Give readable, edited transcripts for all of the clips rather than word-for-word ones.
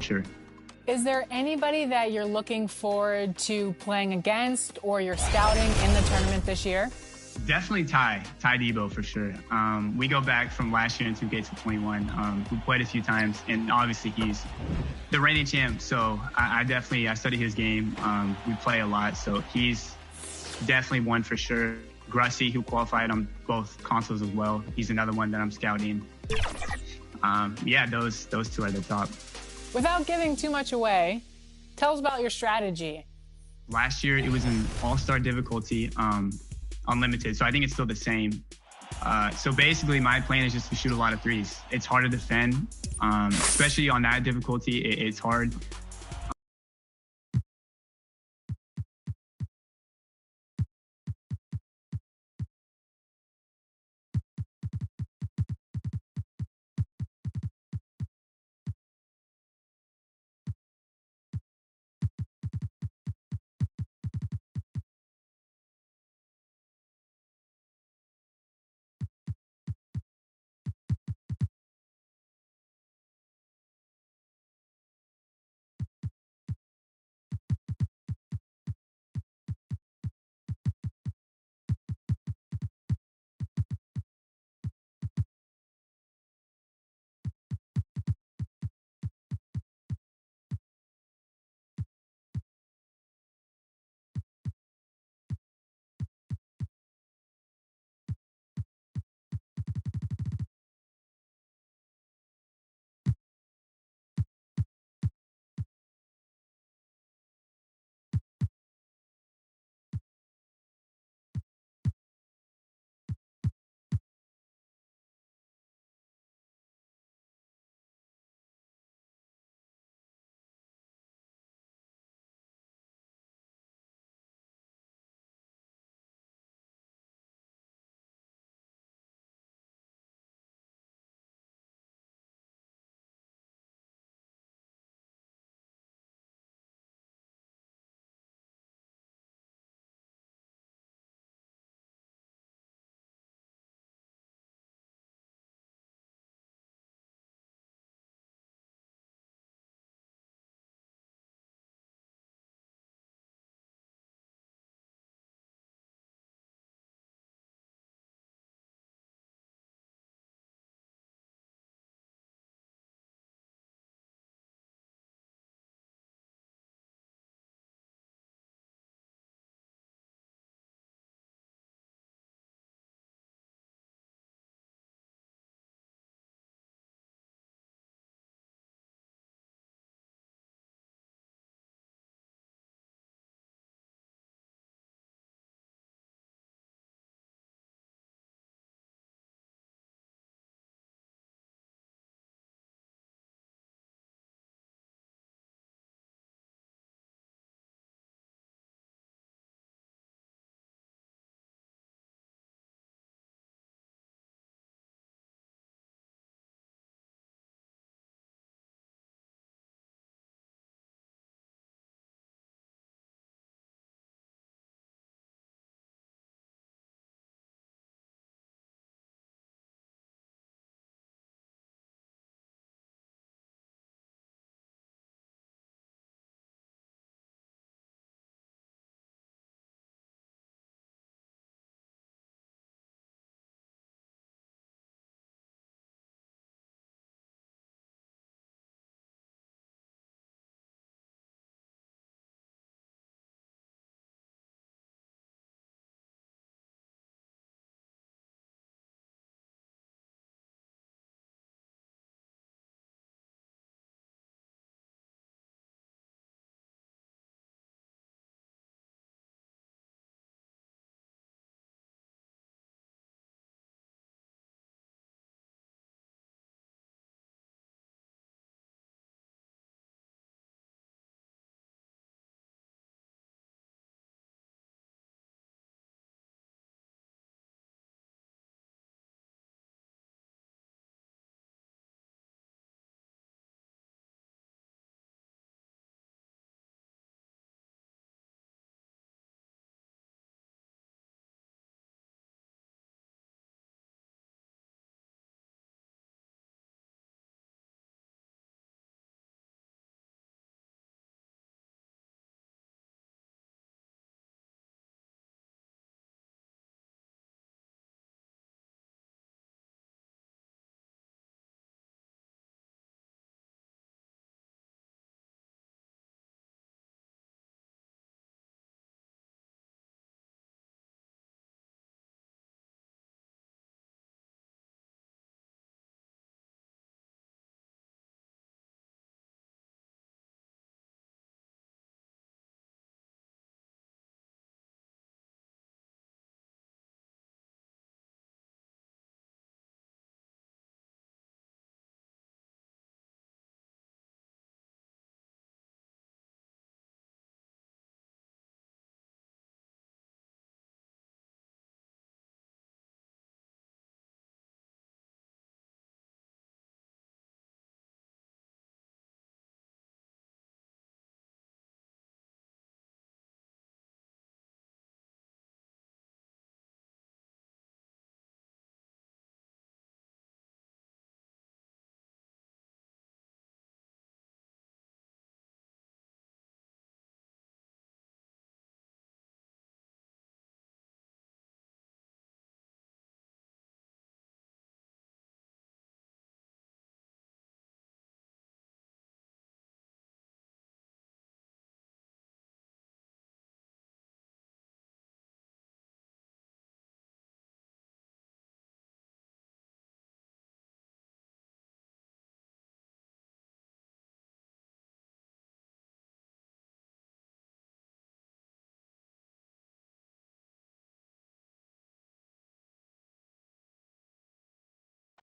sure. Is there anybody that you're looking forward to playing against or you're scouting in the tournament this year? Definitely Ty Debo for sure. We go back from last year in 2K21. We played a few times, and obviously he's the reigning champ. So I study his game. We play a lot, so he's definitely one for sure. Grussy, who qualified on both consoles as well. He's another one that I'm scouting. Yeah, those two are the top. Without giving too much away, tell us about your strategy. Last year, it was an all-star difficulty, unlimited, so I think it's still the same. So basically, my plan is just to shoot a lot of threes. It's hard to defend, especially on that difficulty. It's hard.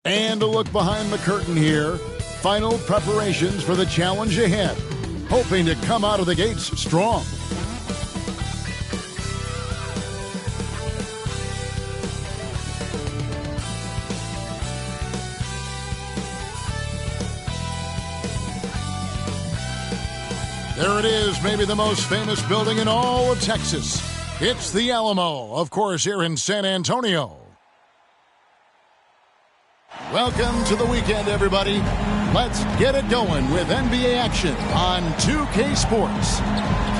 And a look behind the curtain here. Final preparations for the challenge ahead. Hoping to come out of the gates strong. There it is, maybe the most famous building in all of Texas. It's the Alamo, of course, here in San Antonio. Welcome to the weekend, everybody. Let's get it going with NBA action on 2K Sports.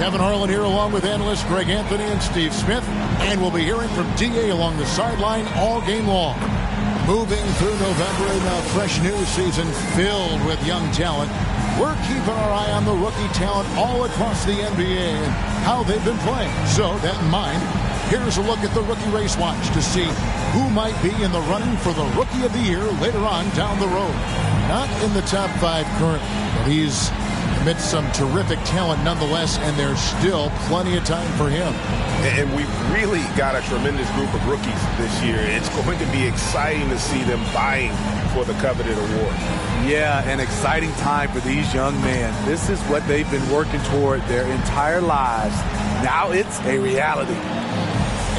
Kevin Harlan here along with analysts Greg Anthony and Steve Smith. And we'll be hearing from DA along the sideline all game long. Moving through November in a fresh new season filled with young talent. We're keeping our eye on the rookie talent all across the NBA and how they've been playing. So, that in mind, here's a look at the Rookie Race Watch to see who might be in the running for the Rookie of the Year later on down the road. Not in the top 5 currently, but he's amidst some terrific talent nonetheless, and there's still plenty of time for him. And we've really got a tremendous group of rookies this year. It's going to be exciting to see them vying for the coveted award. Yeah, an exciting time for these young men. This is what they've been working toward their entire lives. Now it's a reality.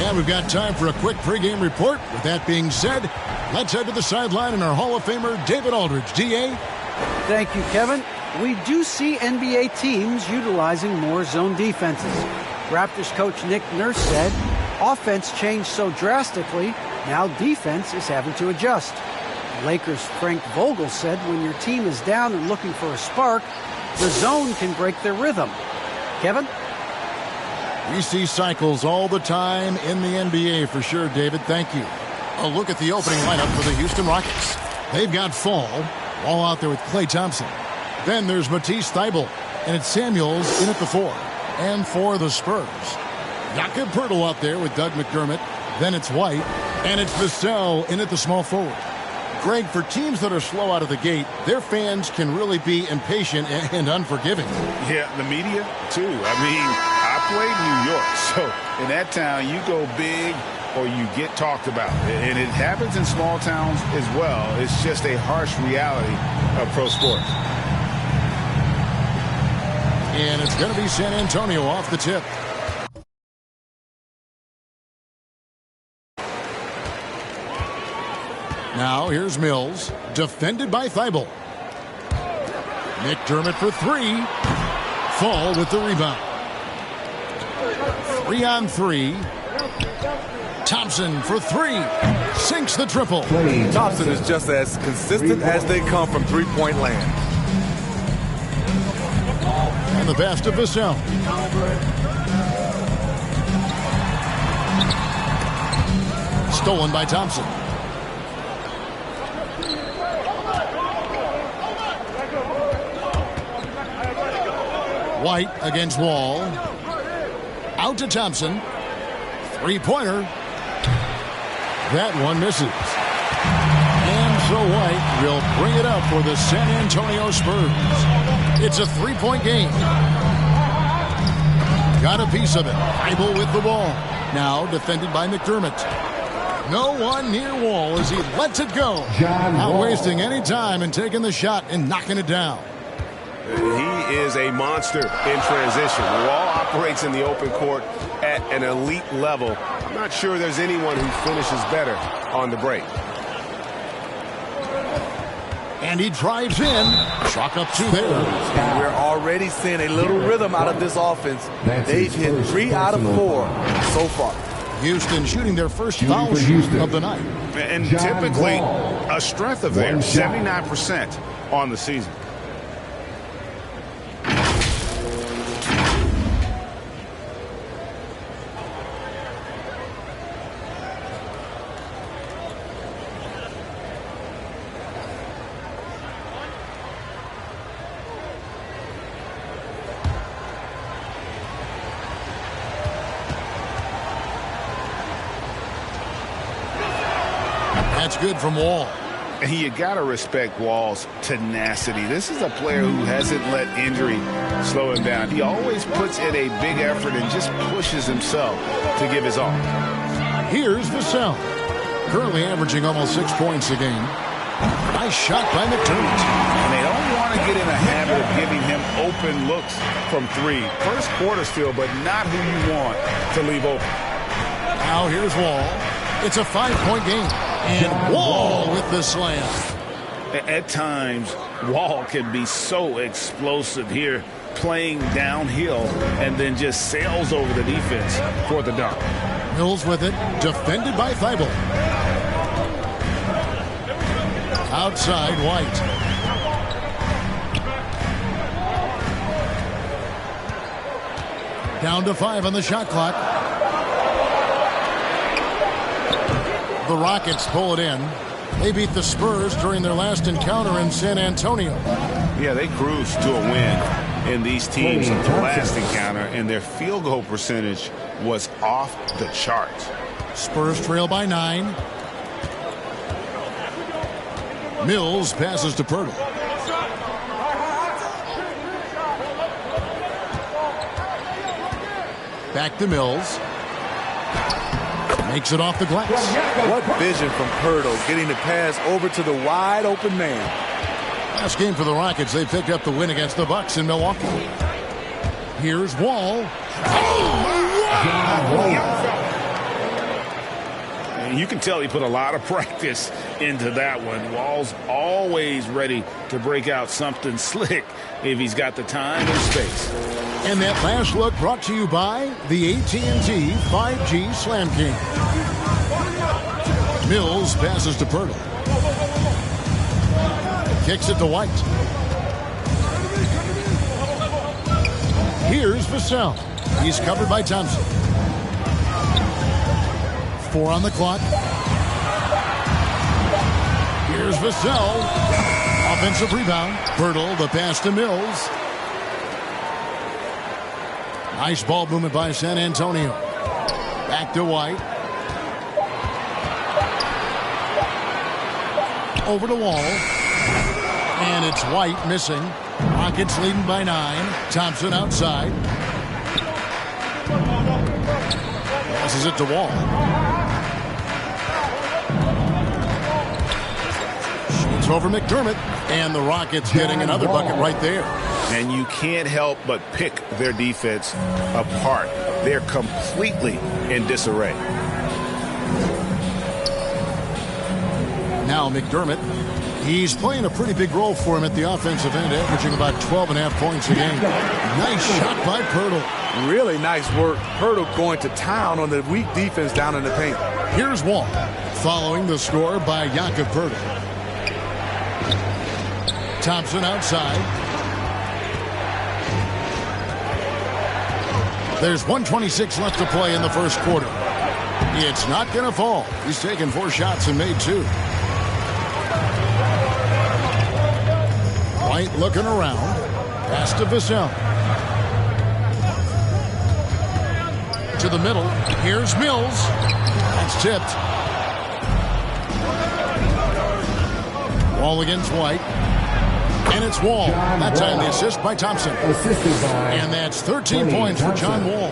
And we've got time for a quick pregame report. With that being said, let's head to the sideline and our Hall of Famer, David Aldridge. DA? Thank you, Kevin. We do see NBA teams utilizing more zone defenses. Raptors coach Nick Nurse said, offense changed so drastically, now defense is having to adjust. Lakers' Frank Vogel said when your team is down and looking for a spark, the zone can break their rhythm. Kevin? We see cycles all the time in the NBA for sure, David. Thank you. A look at the opening lineup for the Houston Rockets. They've got Fall, all out there with Klay Thompson. Then there's Matisse Thybulle, and it's Samuels in at the 4. And for the Spurs, Jakob Poeltl out there with Doug McDermott. Then it's White, and it's Vassell in at the small forward. Greg, for teams that are slow out of the gate, their fans can really be impatient and unforgiving. Yeah, the media, too. I mean, I played New York, so in that town, you go big or you get talked about. And it happens in small towns as well. It's just a harsh reality of pro sports. And it's going to be San Antonio off the tip. Now here's Mills, defended by Thybulle. McDermott for 3. Fall with the rebound. 3-on-3. Thompson for 3. Sinks the triple. Thompson is just as consistent as they come from three-point land. And the pass to Vassell. Stolen by Thompson. White against Wall. Out to Thompson. Three-pointer. That one misses. And so White will bring it up for the San Antonio Spurs. It's a 3-point game. Got a piece of it. Thybulle with the ball. Now defended by McDermott. No one near Wall as he lets it go. Not wasting any time and taking the shot and knocking it down. He is a monster in transition. Wall operates in the open court at an elite level. I'm not sure there's anyone who finishes better on the break. And he drives in. Chalk up 2 there. We're already seeing a little rhythm out of this offense. They've hit 3 out of 4 so far. Houston shooting their first foul shoot of the night. And typically a strength of theirs, 79% on the season. That's good from Wall. And you got to respect Wall's tenacity. This is a player who hasn't let injury slow him down. He always puts in a big effort and just pushes himself to give his all. Here's Vassell. Currently averaging almost 6 points a game. Nice shot by McDermott. And they don't want to get in a habit of giving him open looks from three. First quarter still, but not who you want to leave open. Now here's Wall. It's a 5-point game. And Wall with the slam. At times, Wall can be so explosive here, playing downhill, and then just sails over the defense for the dunk. Mills with it, defended by Thibault. Outside, White. Down to 5 on the shot clock. The Rockets pull it in. They beat the Spurs during their last encounter in San Antonio. Yeah, they cruised to a win in these teams in the last encounter, and their field goal percentage was off the charts. Spurs trail by 9. Mills passes to Pirtle. Back to Mills. Makes it off the glass. What vision from Pirtle, getting the pass over to the wide open man. Last game for the Rockets, they picked up the win against the Bucks in Milwaukee. Here's Wall. And you can tell he put a lot of practice into that one. Wall's always ready to break out something slick if he's got the time and space. And that last look brought to you by the AT&T 5G Slam King. Mills passes to Pirtle. Kicks it to White. Here's Vassell. He's covered by Thompson. 4 on the clock. Here's Vassell. Offensive rebound. Pirtle, the pass to Mills. Nice ball movement by San Antonio. Back to White. Over to Wall. And it's White missing. Rockets leading by 9. Thompson outside. Passes it to Wall. Shoots over McDermott. And the Rockets getting another bucket right there. And you can't help but pick their defense apart. They're completely in disarray. Now McDermott. He's playing a pretty big role for him at the offensive end, averaging about 12.5 points a game. Nice shot by Pirtle. Really nice work. Pirtle going to town on the weak defense down in the paint. Here's Wall, following the score by Jakob Pirtle. Thompson outside. There's 1:26 left to play in the first quarter. It's not going to fall. He's taken 4 shots and made 2. White looking around. Pass to Vassell. To the middle. Here's Mills. That's tipped. Wall against White. And it's Wall. That time the assist by Thompson. And that's 13 points for John Wall.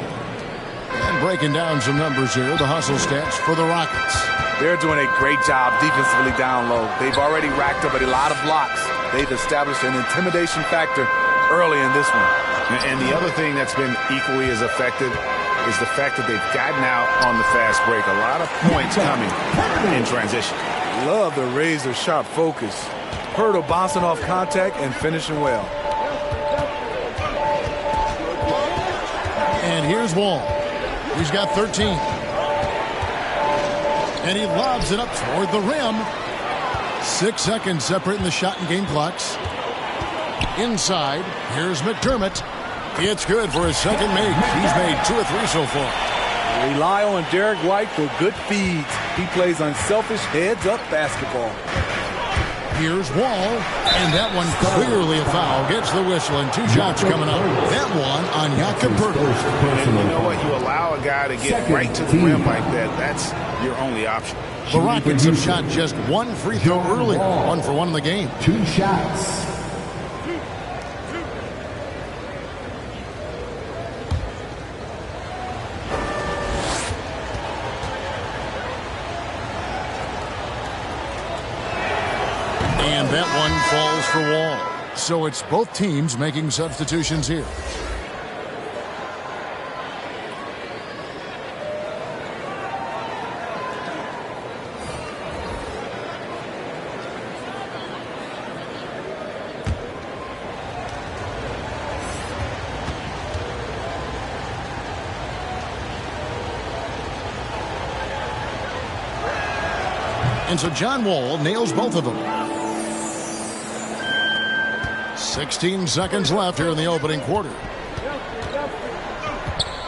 And breaking down some numbers here, the hustle stats for the Rockets. They're doing a great job defensively down low. They've already racked up a lot of blocks. They've established an intimidation factor early in this one. And the other thing that's been equally as effective is the fact that they've gotten out on the fast break. A lot of points coming in transition. Love the razor-sharp focus. Pirtle bouncing off contact and finishing well. And here's Wall. He's got 13. And he lobs it up toward the rim. 6 seconds separating the shot and game clocks. Inside, here's McDermott. It's good for his second make. He's made 2 or 3 so far. Rely on Derek White for good feeds. He plays unselfish heads-up basketball. Here's Wall, and that one clearly a foul. Gets the whistle, and 2 shots coming up. That one on Jakob Pirtle. And you know what? You allow a guy to get right to the rim like that. That's your only option. The Rockets have shot just 1 free throw early. 1 for 1 in the game. 2 shots. that one falls for Wall. So it's both teams making substitutions here. And so John Wall nails both of them. 16 seconds left here in the opening quarter.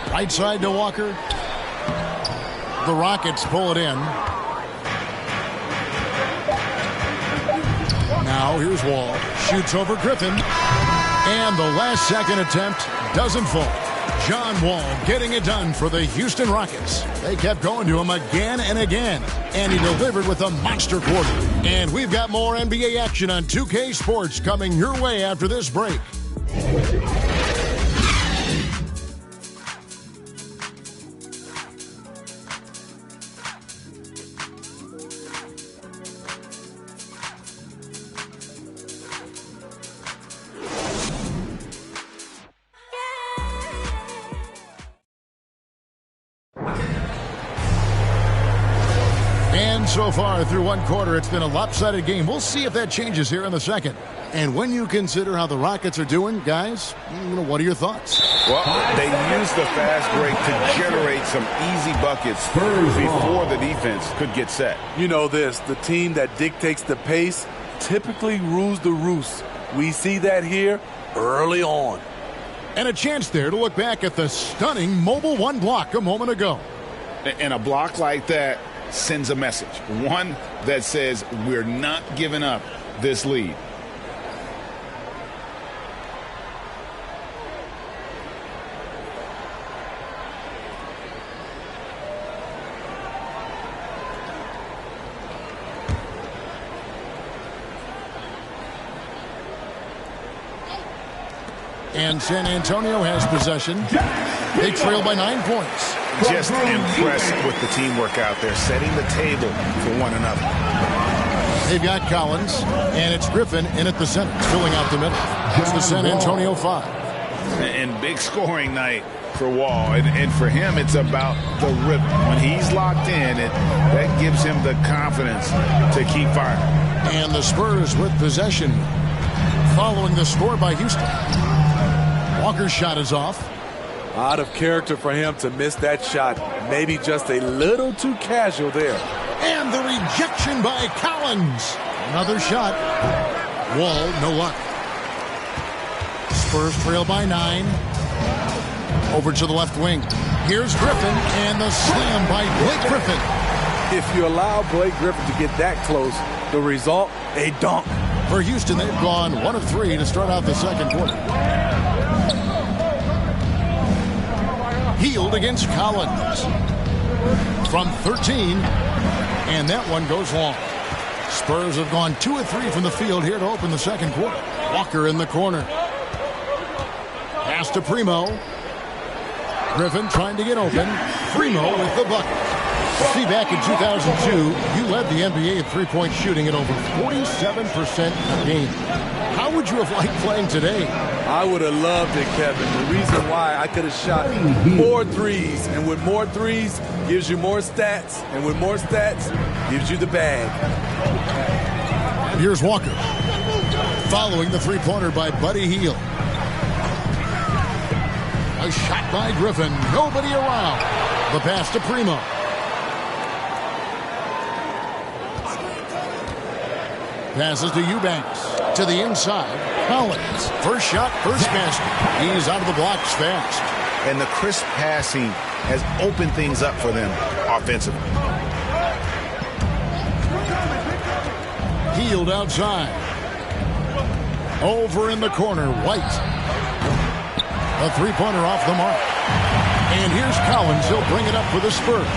Right side to Walker. The Rockets pull it in. Now here's Wall. Shoots over Griffin. And the last second attempt doesn't fall. John Wall getting it done for the Houston Rockets. They kept going to him again and again. And he delivered with a monster quarter. And we've got more NBA action on 2K Sports coming your way after this break. So far through one quarter, it's been a lopsided game. We'll see if that changes here in the second. And when you consider how the Rockets are doing, guys, what are your thoughts? Well, they used the fast break to generate some easy buckets before the defense could get set. You know this, the team that dictates the pace typically rules the roost. We see that here early on. And a chance there to look back at the stunning Mobile One block a moment ago. And a block like that sends a message, one that says we're not giving up this lead. And San Antonio has possession. They trail by 9 points. Just impressed with the teamwork out there, setting the table for one another. They've got Collins, and it's Griffin in at the center, filling out the middle. It's the San Antonio 5. And big scoring night for Wall. And for him, it's about the rhythm. When he's locked in, that gives him the confidence to keep firing. And the Spurs with possession, following the score by Houston. Walker's shot is off. Out of character for him to miss that shot. Maybe just a little too casual there. And the rejection by Collins. Another shot. Wall, no luck. Spurs trail by 9. Over to the left wing. Here's Griffin, and the slam by Blake Griffin. If you allow Blake Griffin to get that close, the result, a dunk. For Houston, they've gone 1 of 3 to start out the second quarter. Healed against Collins from 13, and that one goes long. Spurs have gone 2 of 3 from the field here to open the second quarter. Walker in the corner. Pass to Primo. Griffin trying to get open. Primo with the bucket. See, back in 2002, you led the NBA in three-point shooting at over 47% a game. How would you have liked playing today? I would have loved it, Kevin. The reason why I could have shot 4 threes, and with more threes gives you more stats, and with more stats gives you the bag. And here's Walker, following the three-pointer by Buddy Hield. A shot by Griffin, nobody around. The pass to Primo. Passes to Eubanks. To the inside. Collins. First shot, first basket. He's out of the blocks fast. And the crisp passing has opened things up for them offensively. Hield outside. Over in the corner. White. A three-pointer off the mark. And here's Collins. He'll bring it up for the Spurs.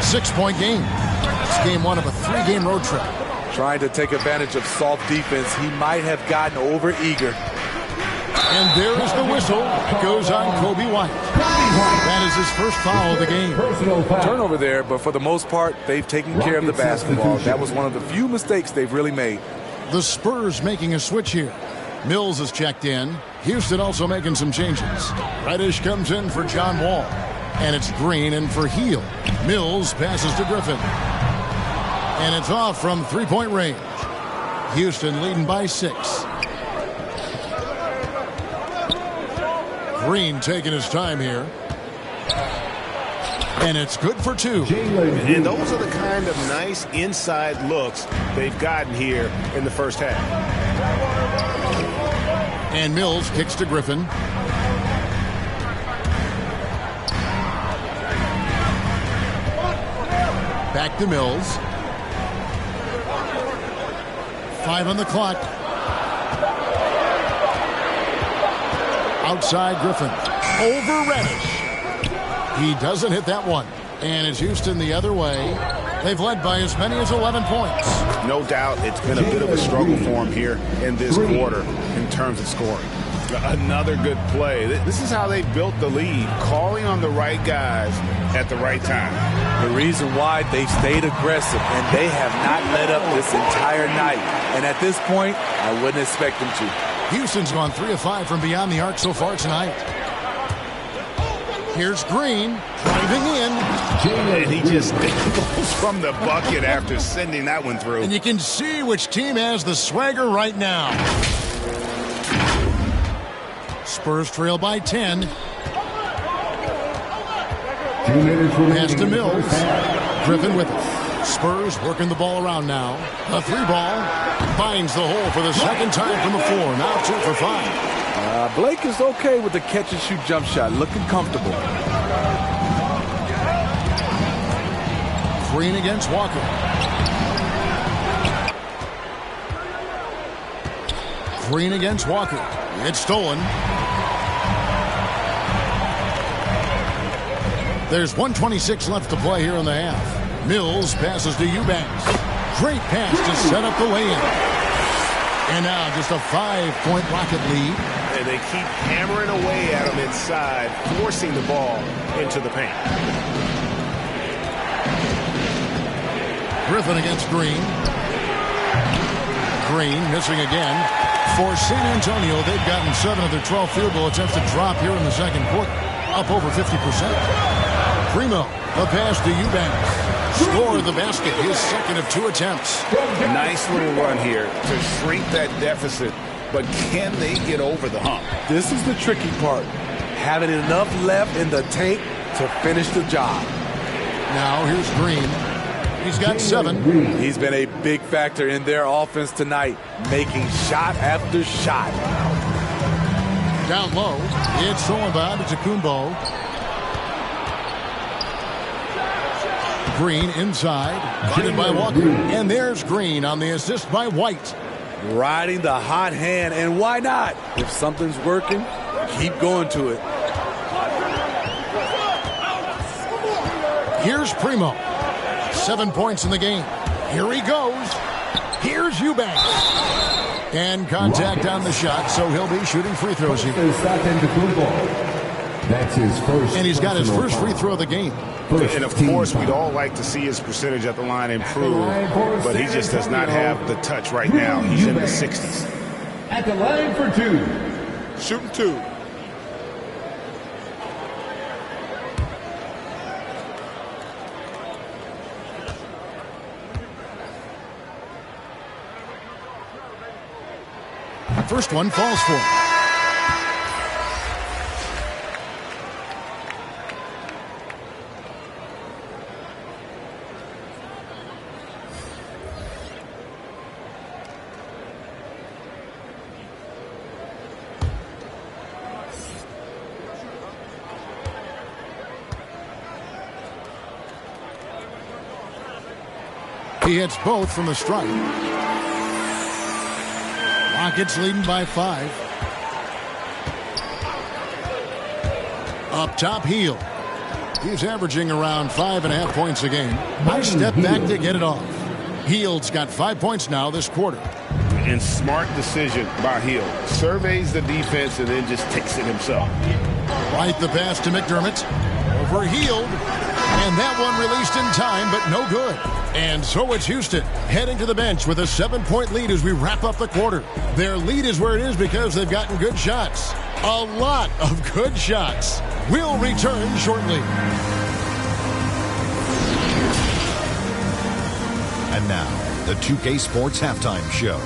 6-point game. It's game 1 of a 3-game road trip. Trying to take advantage of soft defense. He might have gotten over-eager. And there is the whistle. It goes on Kobe White. That is his first foul of the game. Turnover there, but for the most part, they've taken care of the basketball. That was one of the few mistakes they've really made. The Spurs making a switch here. Mills is checked in. Houston also making some changes. Reddish comes in for John Wall. And it's Green in for Heel. Mills passes to Griffin. And it's off from three-point range. Houston leading by 6. Green taking his time here. And it's good for 2. And those are the kind of nice inside looks they've gotten here in the first half. And Mills kicks to Griffin. Back to Mills. 5 on the clock. Outside Griffin. Over Reddish. He doesn't hit that one. And it's Houston the other way. They've led by as many as 11 points. No doubt it's been a bit of a struggle for him here in this quarter in terms of scoring. Another good play. This is how they built the lead, calling on the right guys at the right time. The reason why they've stayed aggressive, and they have not let up this entire night. And at this point, I wouldn't expect them to. Houston's gone 3 of 5 from beyond the arc so far tonight. Here's Green driving in. And he just goes from the bucket after sending that one through. And you can see which team has the swagger right now. Spurs trail by 10. 2 minutes remaining. Pass to Mills. Griffin with it. Spurs working the ball around now. A 3-ball. Finds the hole for the second time from the floor. Now 2 for 5. Blake is okay with the catch-and-shoot jump shot, looking comfortable. Green against Walker. Green against Walker. It's stolen. There's 1:26 left to play here in the half. Mills passes to Eubanks. Great pass to set up the lay-in. And now just a 5-point Rocket lead. And they keep hammering away at him inside, forcing the ball into the paint. Griffin against Green. Green missing again. For San Antonio, they've gotten 7 of their 12 field goal attempts to drop here in the second quarter. Up over 50%. Primo, the pass to Eubanks. Score the basket, his second of 2 attempts. Nice little run here to shrink that deficit, but can they get over the hump? This is the tricky part. Having enough left in the tank to finish the job. Now here's Green. He's got 7. He's been a big factor in their offense tonight, making shot after shot. Down low, it's Solomon to Kumbo. Green inside, hit by Walker. And there's Green on the assist by White. Riding the hot hand, and why not? If something's working, keep going to it. Here's Primo. 7 points in the game. Here he goes. Here's Eubanks. And contact on the shot, so he'll be shooting free throws here. That's his first. And he's got his first free throw of the game. And of course, we'd all like to see his percentage at the line improve, but he just does not have the touch right now. He's in the 60s. At the line for 2. Shooting 2. First one falls for him. He hits both from the strike. Rockets leading by 5. Up top, Heel. He's averaging around 5.5 points a game. Nice step back to get it off. Heel's got 5 points now this quarter. And smart decision by Heel. Surveys the defense and then just takes it himself. Right the pass to McDermott. for Hield. And that one released in time, but no good. And so it's Houston heading to the bench with a 7-point lead as we wrap up the quarter. Their lead is where it is because they've gotten good shots. A lot of good shots. We'll return shortly. And now, the 2K Sports Halftime Show.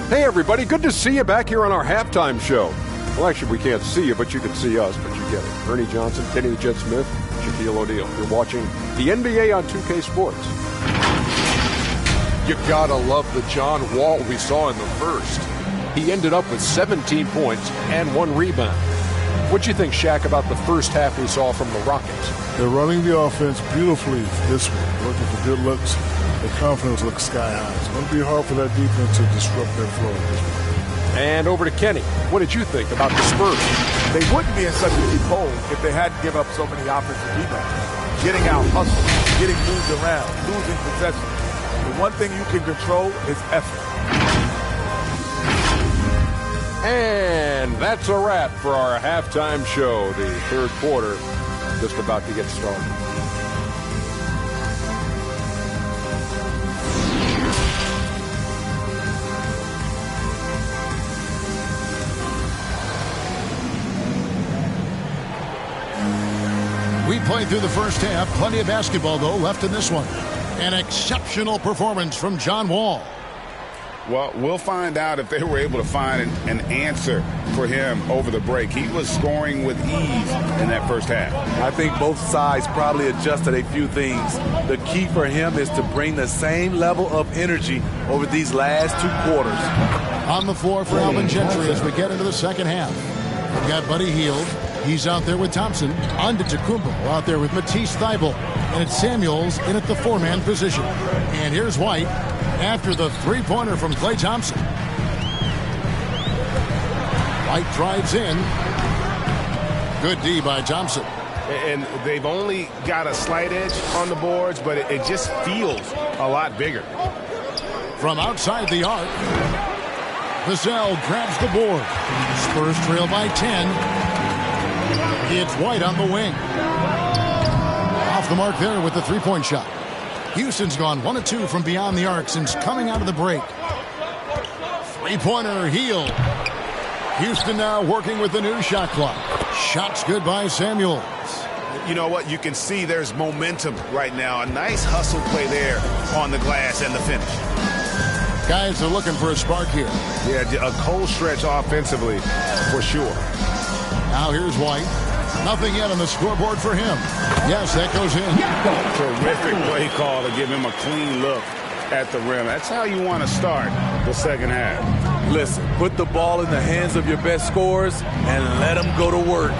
Hey, everybody. Good to see you back here on our halftime show. Well, actually, we can't see you, but you can see us, but you get it. Ernie Johnson, Kenny the Jet Smith, Shaquille O'Neal. You're watching the NBA on 2K Sports. You gotta love the John Wall we saw in the first. He ended up with 17 points and 1 rebound. What'd you think, Shaq, about the first half we saw from the Rockets? They're running the offense beautifully this one, looking for good looks. Their confidence looks sky high. It's going to be hard for that defense to disrupt their flow this one. And over to Kenny. What did you think about the Spurs? They wouldn't be in such a deep hole if they hadn't given up so many offensive rebounds. Getting out, hustle, getting moved around, losing possession. The one thing you can control is effort. And that's a wrap for our halftime show. The third quarter just about to get started. We played through the first half. Plenty of basketball, though, left in this one. An exceptional performance from John Wall. Well, we'll find out if they were able to find an answer for him over the break. He was scoring with ease in that first half. I think both sides probably adjusted a few things. The key for him is to bring the same level of energy over these last 2 quarters. On the floor for Alvin Gentry as we get into the second half. We've got Buddy Hield. He's out there with Thompson. Antetokounmpo out there with Matisse Thybulle. And it's Samuels in at the 4-man position. And here's White after the 3-pointer from Klay Thompson. White drives in. Good D by Thompson. And they've only got a slight edge on the boards, but it just feels a lot bigger. From outside the arc, Vassell grabs the board. Spurs trail by 10. It's White on the wing. Off the mark there with the 3-point shot. Houston's gone 1 of 2 from beyond the arc since coming out of the break. 3-pointer, Hield. Houston now working with the new shot clock. Shots good by Samuels. You know what? You can see there's momentum right now. A nice hustle play there on the glass and the finish. Guys are looking for a spark here. Yeah, a cold stretch offensively for sure. Now here's White. Nothing yet on the scoreboard for him. Yes, that goes in. Terrific play call to give him a clean look at the rim. That's how you want to start the second half. Listen, put the ball in the hands of your best scorers and let them go to work.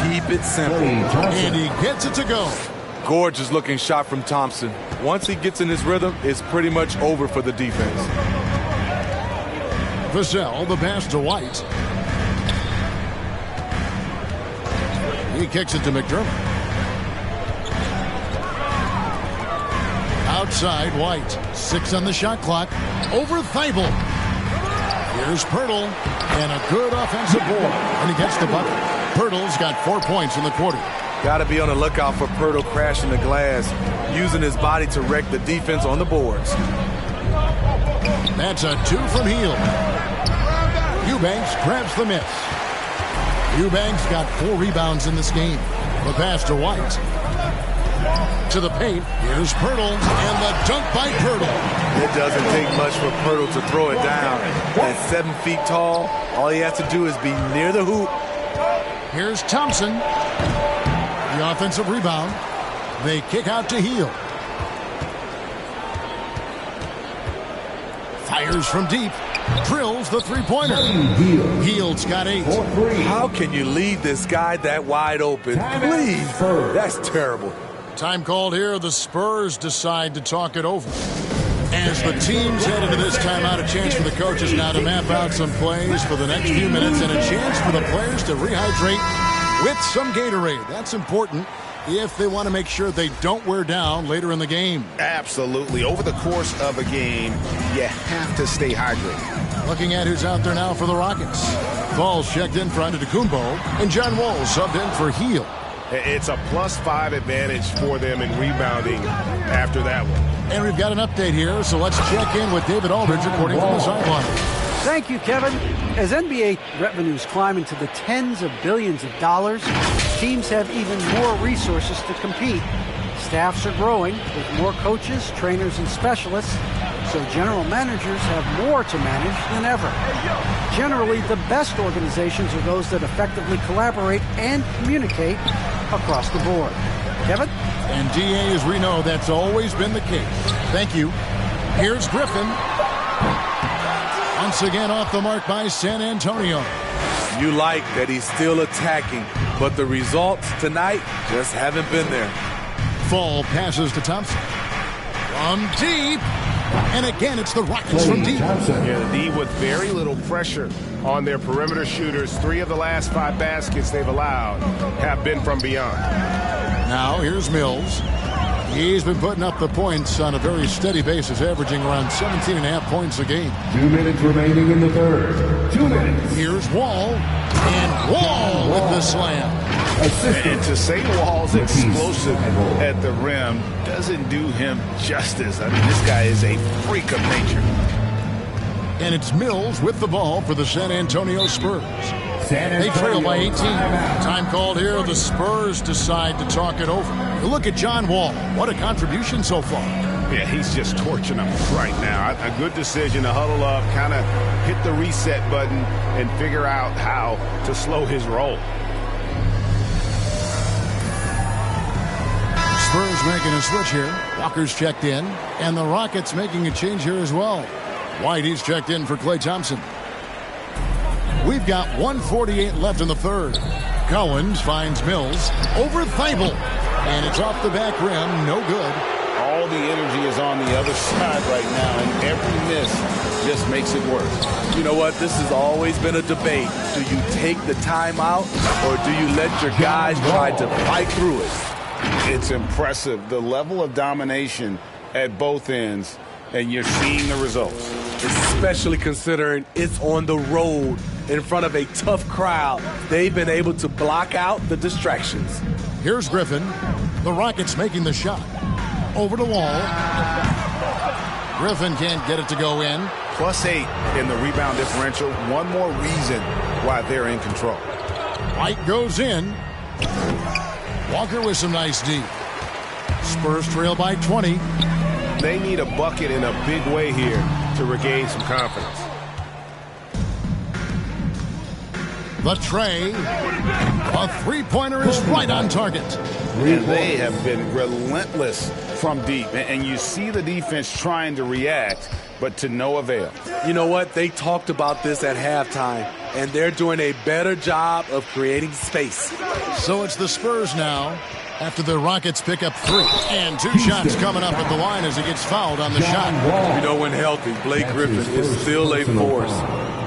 Keep it simple. And he gets it to go. Gorgeous looking shot from Thompson. Once he gets in his rhythm, it's pretty much over for the defense. Vassell, the pass to White. He kicks it to McDermott. Outside, White. 6 on the shot clock. Over Thybulle. Here's Pirtle. And a good offensive board. And he gets the bucket. Pirtle's got 4 points in the quarter. Got to be on the lookout for Pirtle crashing the glass, using his body to wreck the defense on the boards. That's a 2 from Hield. Eubanks grabs the miss. Eubanks got 4 rebounds in this game. The pass to White. To the paint. Here's Pirtle. And the dunk by Pirtle. It doesn't take much for Pirtle to throw it down. At 7 feet tall, all he has to do is be near the hoop. Here's Thompson. The offensive rebound. They kick out to Hield. Fires from deep. Drills the 3-pointer. Hield's got 8. How can you leave this guy that wide open? Please. That's terrible. Time called here. The Spurs decide to talk it over. As the teams head into this timeout, a chance for the coaches now to map out some plays for the next few minutes and a chance for the players to rehydrate with some Gatorade. That's important if they want to make sure they don't wear down later in the game. Absolutely. Over the course of a game, you have to stay hydrated. Looking at who's out there now for the Rockets. Ball's checked in for Antetokounmpo, and John Wall subbed in for Hield. It's a +5 advantage for them in rebounding after that one. And we've got an update here, so let's check in with David Aldridge reporting from the sideline. Thank you, Kevin. As NBA revenues climb into the tens of billions of dollars, teams have even more resources to compete. Staffs are growing with more coaches, trainers, and specialists, so general managers have more to manage than ever. Generally, the best organizations are those that effectively collaborate and communicate across the board. Kevin? And DA, as we know, that's always been the case. Thank you. Here's Griffin. Once again off the mark by San Antonio. You like that he's still attacking, but the results tonight just haven't been there. Fall passes to Thompson. From deep. And again, it's the Rockets from deep. Yeah, the D with very little pressure on their perimeter shooters. 3 of the last 5 baskets they've allowed have been from beyond. Now here's Mills. He's been putting up the points on a very steady basis, averaging around 17.5 points a game. 2 minutes remaining in the third. 2 minutes. Here's Wall. And Wall with the slam. And to say Wall's explosive at the rim doesn't do him justice. I mean, this guy is a freak of nature. And it's Mills with the ball for the San Antonio Spurs. They trail by 18. Time called here. The Spurs decide to talk it over. Look at John Wall. What a contribution so far. Yeah, he's just torching them right now. A good decision to huddle up, kind of hit the reset button, and figure out how to slow his roll. Spurs making a switch here. Walker's checked in. And the Rockets making a change here as well. Whitey's checked in for Klay Thompson. We've got 1:48 left in the third. Cowens finds Mills over Thibault. And it's off the back rim. No good. All the energy is on the other side right now, and every miss just makes it worse. You know what? This has always been a debate. Do you take the timeout, or do you let your guys try to fight through it? It's impressive, the level of domination at both ends, and you're seeing the results. Especially considering it's on the road in front of a tough crowd. They've been able to block out the distractions. Here's Griffin. The Rockets making the shot. Over the wall. Griffin can't get it to go in. +8 in the rebound differential. One more reason why they're in control. White goes in. Walker with some nice D. Spurs trail by 20. They need a bucket in a big way here to regain some confidence. The tray. A three-pointer is right on target. And they have been relentless from deep. And you see the defense trying to react, but to no avail. You know what? They talked about this at halftime, and they're doing a better job of creating space. So it's the Spurs now after the Rockets pick up 3. And 2 shots coming up at the line as he gets fouled on the shot. You know, when healthy, Blake Griffin is still a force.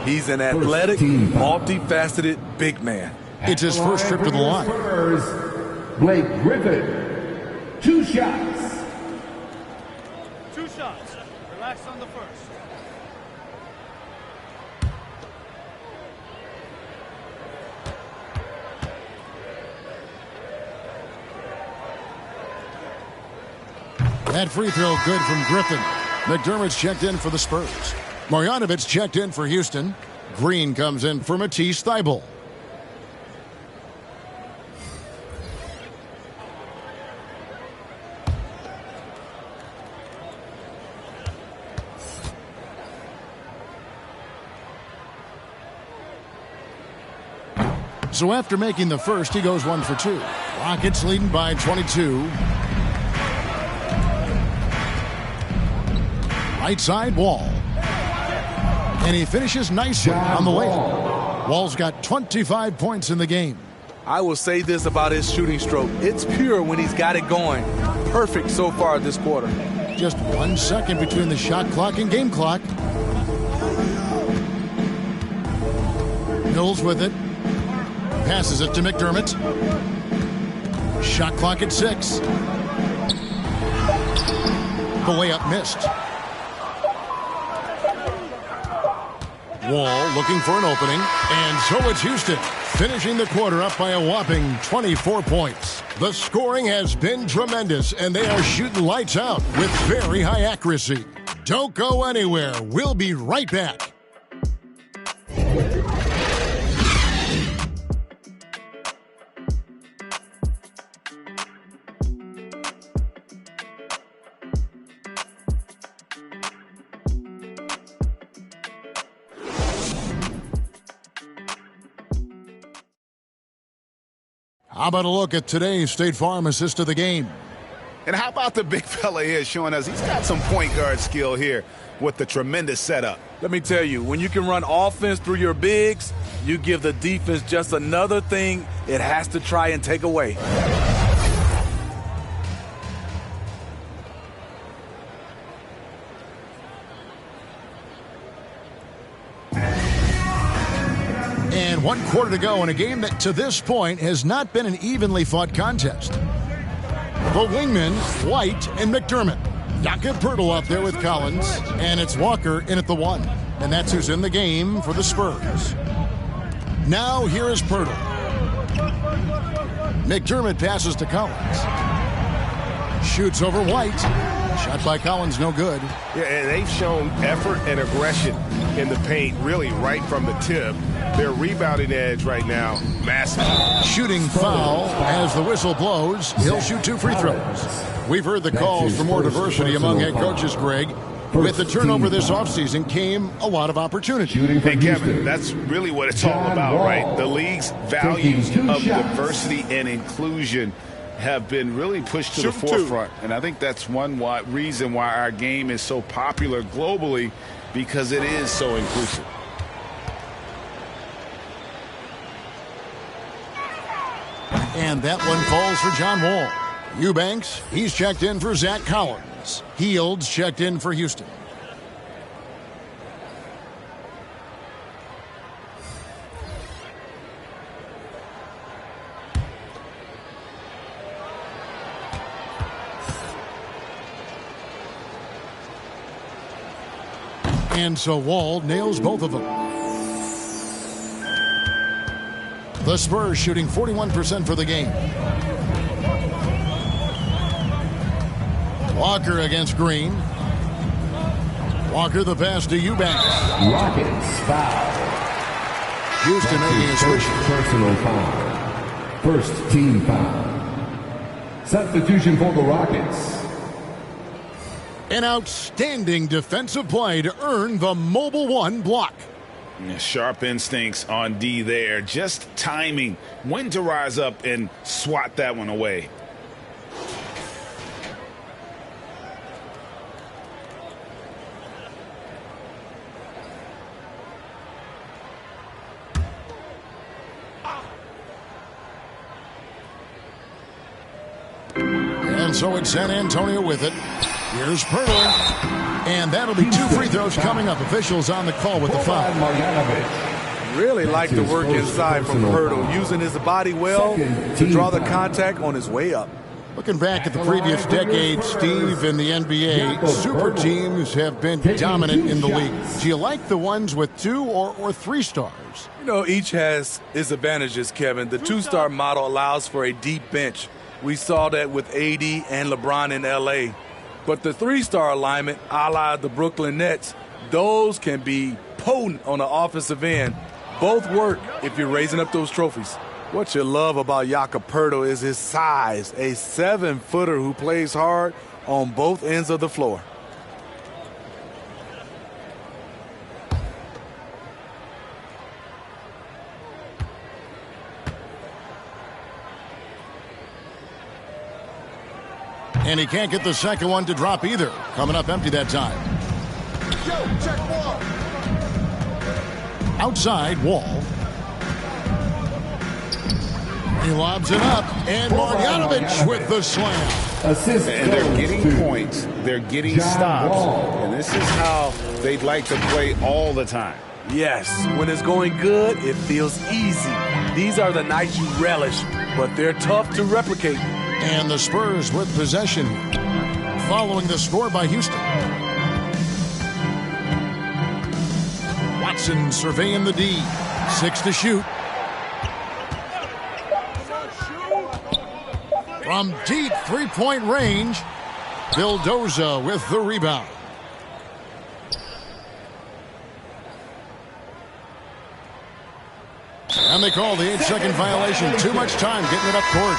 He's an athletic, multifaceted big man. It's his first trip to the line. Blake Griffin, 2 shots. 2 shots. Relax on the first. That free throw good from Griffin. McDermott's checked in for the Spurs. Marjanovic checked in for Houston. Green comes in for Matisse Thybulle. So after making the first, he goes 1 for 2. Rockets leading by 22. Right side, Wall. And he finishes nicely on the layup. Wall's got 25 points in the game. I will say this about his shooting stroke. It's pure when he's got it going. Perfect so far this quarter. Just 1 second between the shot clock and game clock. Mills with it. Passes it to McDermott. Shot clock at 6. The layup missed. Wall looking for an opening, and so it's Houston, finishing the quarter up by a whopping 24 points. The scoring has been tremendous, and they are shooting lights out with very high accuracy. Don't go anywhere. We'll be right back. How about a look at today's State Farm assist of the game? And how about the big fella here showing us he's got some point guard skill here with the tremendous setup. Let me tell you, when you can run offense through your bigs, you give the defense just another thing it has to try and take away. And 1 quarter to go in a game that to this point has not been an evenly fought contest. The wingmen, White and McDermott. Jakob Poeltl up there with Collins, and it's Walker in at the 1. And that's who's in the game for the Spurs. Now here is Poeltl. McDermott passes to Collins. Shoots over White. Shot by Collins, no good. Yeah, and they've shown effort and aggression in the paint, really right from the tip. Their rebounding edge right now, massive. Shooting foul as the whistle blows. He'll shoot 2 free throws. We've heard the calls for more diversity among head coaches, Greg. With the turnover this offseason came a lot of opportunity. Hey, Kevin, that's really what it's all about, right? The league's values of diversity and inclusion have been really pushed to the forefront. And I think that's one reason why our game is so popular globally, because it is so inclusive. And that one falls for John Wall. Eubanks, he's checked in for Zach Collins. Fields checked in for Houston. And so Wall nails both of them. The Spurs shooting 41% for the game. Walker against Green. Walker the pass to Eubanks. Rockets foul. Houston making a switch. Personal foul. First team foul. Substitution for the Rockets. An outstanding defensive play to earn the Mobile One block. Sharp instincts on D there. Just timing when to rise up and swat that one away. And so it's San Antonio with it. Here's Poeltl. And that'll be 2 free throws coming up. Officials on the call with the foul. Really like the work inside from Poeltl, using his body well to draw the contact on his way up. Looking back at the previous decade, Steve, in the NBA, super teams have been dominant in the league. Do you like the ones with 2 or 3 stars? You know, each has its advantages, Kevin. The 2-star model allows for a deep bench. We saw that with AD and LeBron in LA. But the 3-star alignment, a la the Brooklyn Nets, those can be potent on the offensive end. Both work if you're raising up those trophies. What you love about Jakob Poeltl is his size, a 7-footer who plays hard on both ends of the floor. And he can't get the second one to drop either. Coming up empty that time. Check Wall. Outside, Wall. He lobs it up, and Marjanovic with the slam. Assist. And they're getting points. They're getting stops. And this is how they'd like to play all the time. Yes, when it's going good, it feels easy. These are the nights you relish, but they're tough to replicate. And the Spurs with possession following the score by Houston. Watson surveying the D. 6 to shoot. From deep three-point range, Vildoza with the rebound. And they call the 8-second violation. Too much time getting it up court.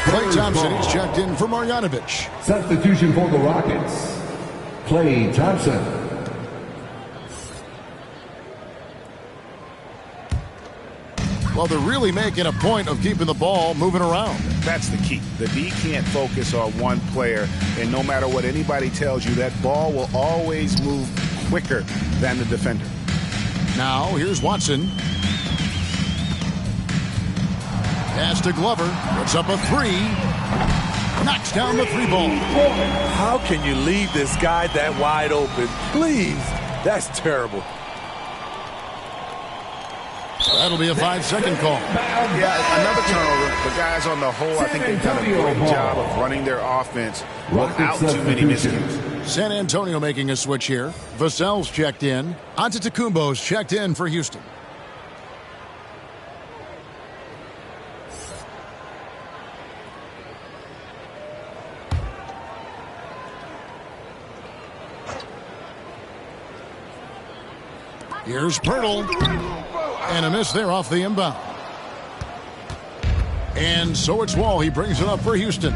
Klay Thompson is checked in for Marjanovic. Substitution for the Rockets, Klay Thompson. Well, they're really making a point of keeping the ball moving around. That's the key. The D can't focus on one player, and no matter what anybody tells you, that ball will always move quicker than the defender. Now, here's Watson. Pass to Glover. Puts up a three. Knocks down the three ball. How can you leave this guy that wide open? Please. That's terrible. That'll be a 5-second call. Yeah, another turnover. The guys on the whole, I think they've done a great job of running their offense without too many miscues. San Antonio making a switch here. Vassell's checked in. Antetokounmpo's checked in for Houston. Here's Pirtle. And a miss there off the inbound. And so it's Wall. He brings it up for Houston.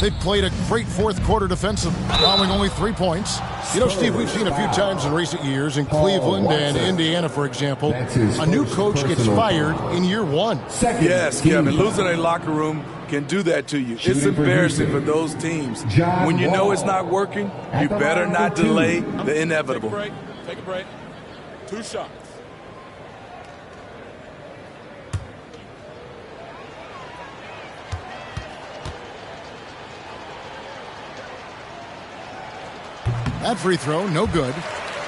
They played a great fourth quarter defensive, allowing only 3 points. You know, Steve, we've seen a few times in recent years in Cleveland and Indiana, for example, a new coach gets fired in year one. Yes, Kevin, losing a locker room can do that to you. It's embarrassing for those teams. When you know it's not working, you better not delay the inevitable. Take a break. 2 shots. That free throw, no good.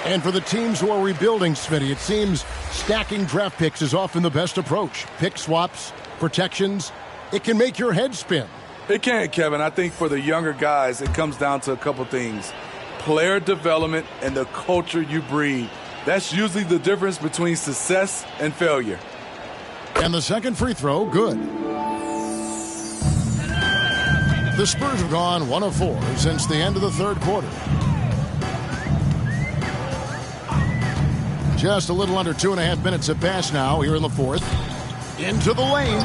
And for the teams who are rebuilding, Smitty, it seems stacking draft picks is often the best approach. Pick swaps, protections, it can make your head spin. It can, Kevin. I think for the younger guys, it comes down to a couple things. Player development and the culture you breed. That's usually the difference between success and failure. And the second free throw, good. The Spurs have gone 1 of 4 since the end of the third quarter. Just a little under 2.5 minutes have passed now here in the fourth. Into the lane.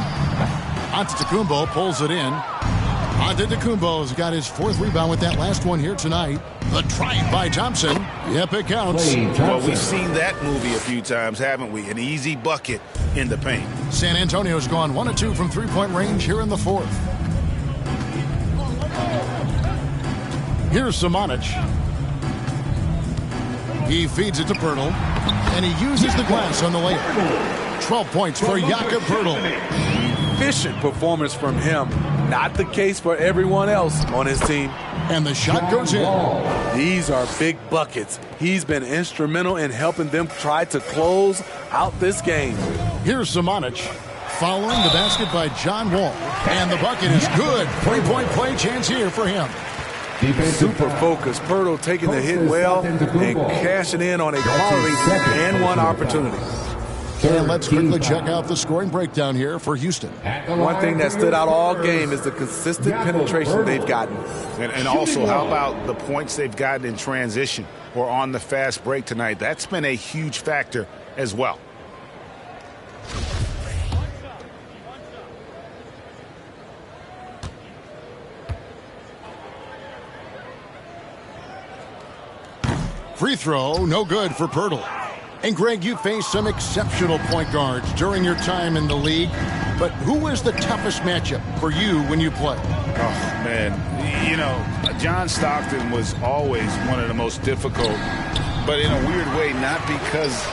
Antetokounmpo pulls it in. Antetokounmpo's got his 4th rebound with that last one here tonight. The try by Thompson. Yep, it counts. Well, we've seen that movie a few times, haven't we? An easy bucket in the paint. San Antonio's gone 1 of 2 from three-point range here in the fourth. Here's Samanic. He feeds it to Pirtle, and he uses the glass on the layup. 12 points for Jakob Pirtle. Efficient performance from him. Not the case for everyone else on his team. And the shot goes in. These are big buckets. He's been instrumental in helping them try to close out this game. Here's Samanic following the basket by John Wall. And the bucket is good. 3-point play chance here for him. Super focused. Pirtle taking the hit well and cashing in on a quality and one opportunity. And let's quickly check out the scoring breakdown here for Houston. One thing that stood out all game is the consistent penetration they've gotten. And also, how about the points they've gotten in transition or on the fast break tonight? That's been a huge factor as well. Free throw, no good for Pirtle. And Greg, you faced some exceptional point guards during your time in the league, but who was the toughest matchup for you when you played? Oh, man, you know, John Stockton was always one of the most difficult, but in a weird way, not because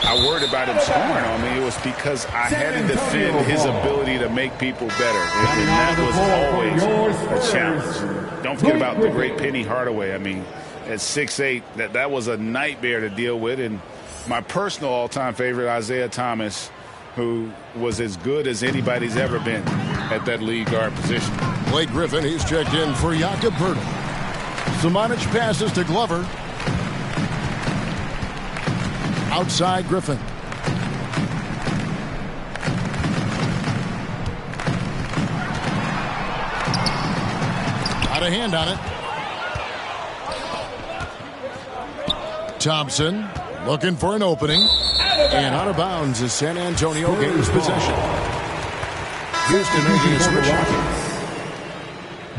I worried about him scoring on me. It was because I had to defend his ability to make people better, and that was always a challenge. Don't forget about the great Penny Hardaway. I mean, at 6'8", that was a nightmare to deal with. And my personal all-time favorite, Isaiah Thomas, who was as good as anybody's ever been at that lead guard position. Blake Griffin, he's checked in for Jakob Pirtle. Samanic passes to Glover. outside Griffin. Got a hand on it. Thompson looking for an opening. And out of bounds as San Antonio gains possession. Houston making a switch.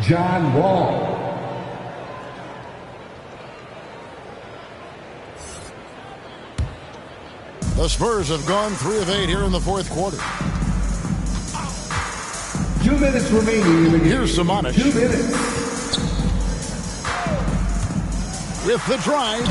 John Wall. The Spurs have gone 3 of 8 here in the fourth quarter. 2 minutes remaining in the game. Here's Simonic. 2 minutes. With the drive.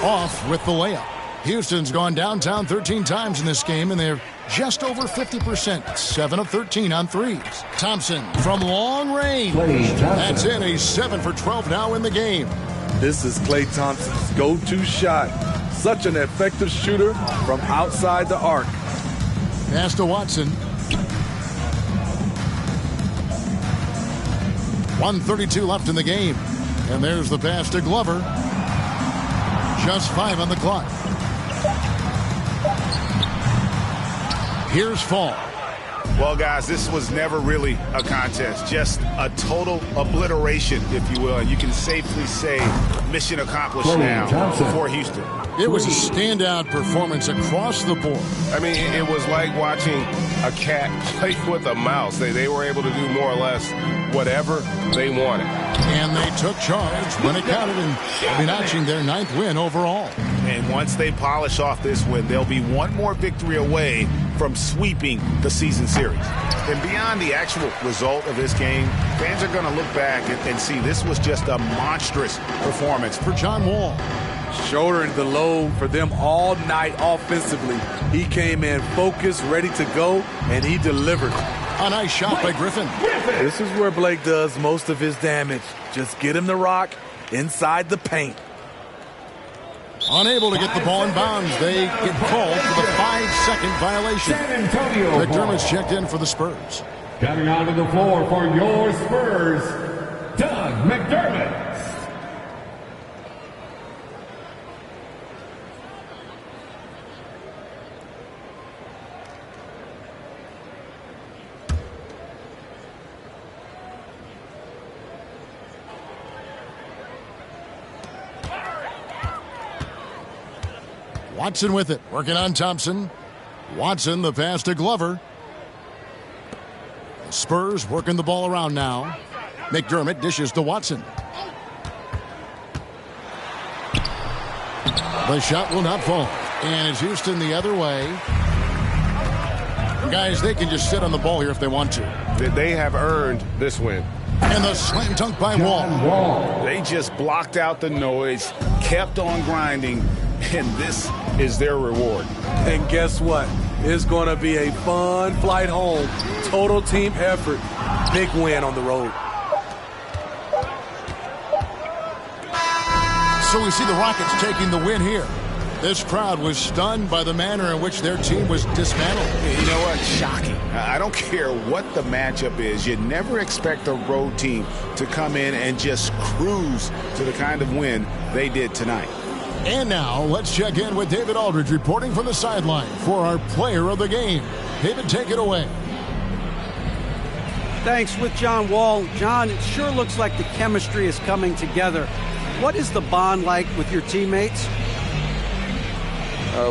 Off with the layup. Houston's gone downtown 13 times in this game, and they're just over 50%. 7 of 13 on threes. Thompson from long range. That's in. He's 7 for 12 now in the game. This is Klay Thompson's go-to shot. Such an effective shooter from outside the arc. Pass to Watson. 1:32 left in the game. And there's the pass to Glover. Just 5 on the clock. Here's Fall. Well, guys, this was never really a contest. Just a total obliteration, if you will. And you can safely say mission accomplished now for Houston. It was a standout performance across the board. I mean, it was like watching a cat play with a mouse. They were able to do more or less whatever they wanted. And they took charge when it counted in notching their 9th win overall. And once they polish off this win, they'll be one more victory away from sweeping the season series. And beyond the actual result of this game, fans are going to look back and see this was just a monstrous performance for John Wall. Shouldering the load for them all night offensively. He came in focused, ready to go, and he delivered. A nice shot by Griffin. This is where Blake does most of his damage. Just get him the rock inside the paint. Unable to get the ball in bounds. They get called for the 5-second violation. McDermott's checked in for the Spurs. Coming onto the floor for your Spurs, Doug McDermott. Watson with it, working on Thompson. Watson, the pass to Glover. The Spurs working the ball around now. McDermott dishes to Watson. The shot will not fall. And it's Houston the other way. Guys, they can just sit on the ball here if they want to. They have earned this win. And the slam dunk by Wall. They just blocked out the noise, kept on grinding, and this is their reward. And guess what? It's going to be a fun flight home. Total team effort. Big win on the road. So we see the Rockets taking the win here. This crowd was stunned by the manner in which their team was dismantled. You know what? Shocking. I don't care what the matchup is. You never expect a road team to come in and just cruise to the kind of win they did tonight. And now, let's check in with David Aldridge reporting from the sideline for our player of the game. David, take it away. Thanks. With John Wall. John, it sure looks like the chemistry is coming together. What is the bond like with your teammates?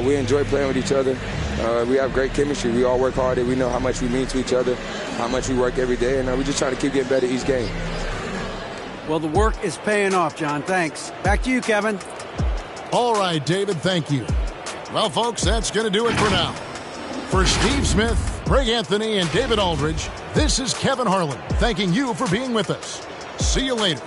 We enjoy playing with each other. We have great chemistry. We all work hard, and we know how much we mean to each other, how much we work every day, and we just try to keep getting better each game. Well, the work is paying off, John. Thanks. Back to you, Kevin. All right, David, thank you. Well, folks, that's going to do it for now. For Steve Smith, Greg Anthony, and David Aldridge, this is Kevin Harlan thanking you for being with us. See you later.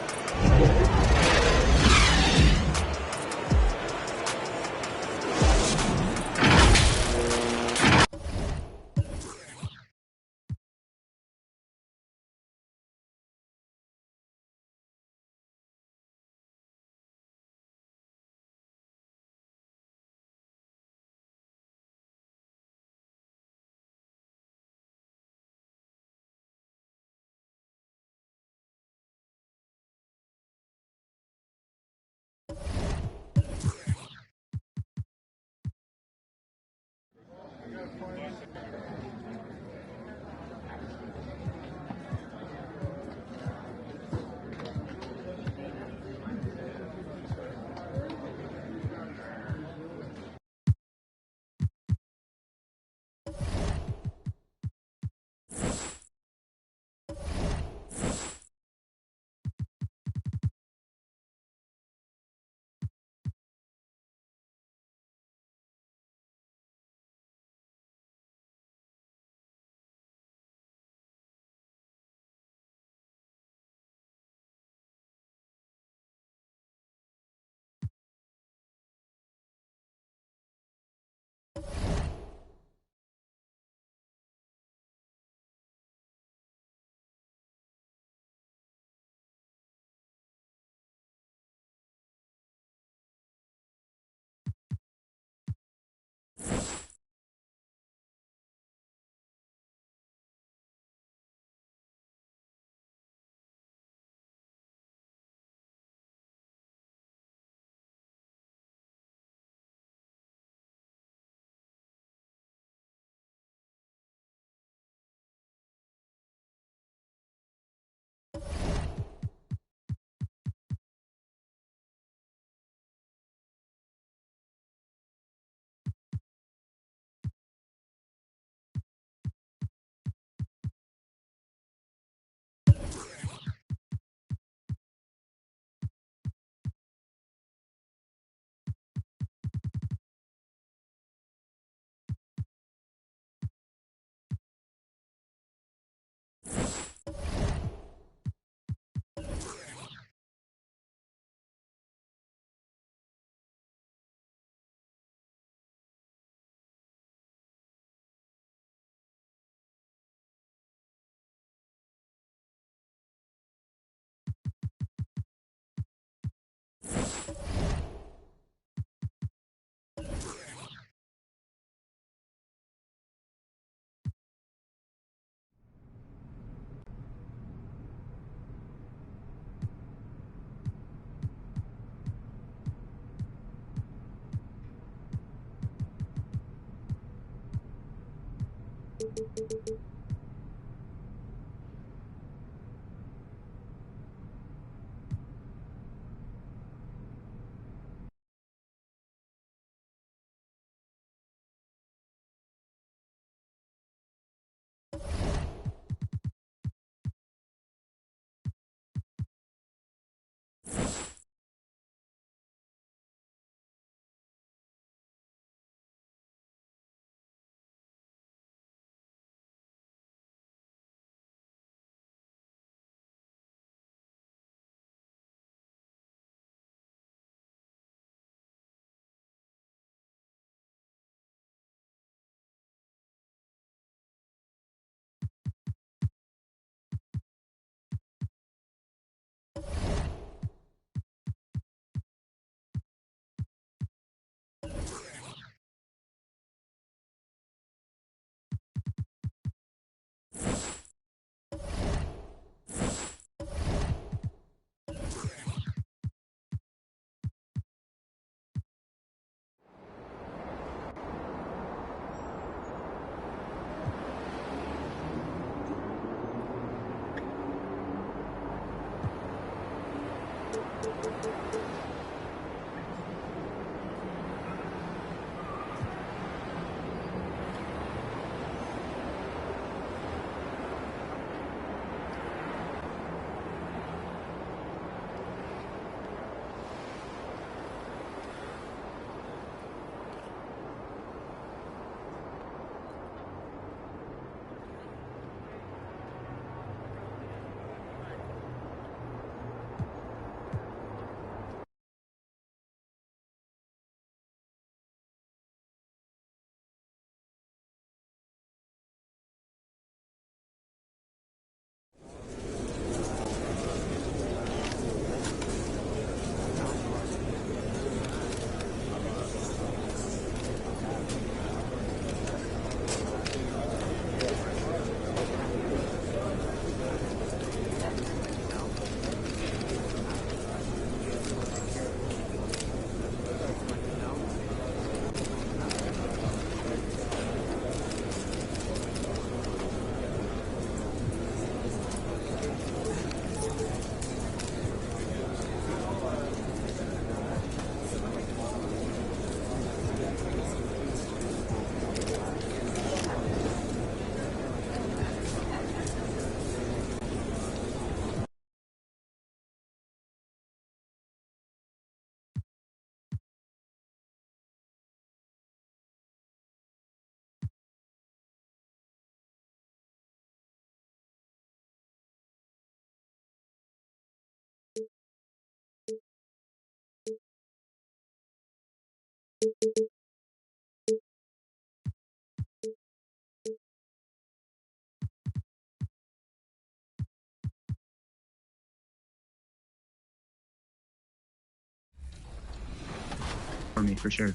For me, for sure.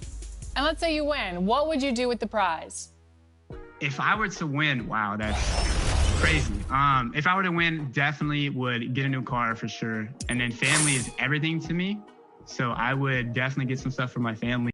And let's say you win. What would you do with the prize? If I were to win, wow, that's crazy. If I were to win, definitely would get a new car for sure. And then family is everything to me. So I would definitely get some stuff for my family.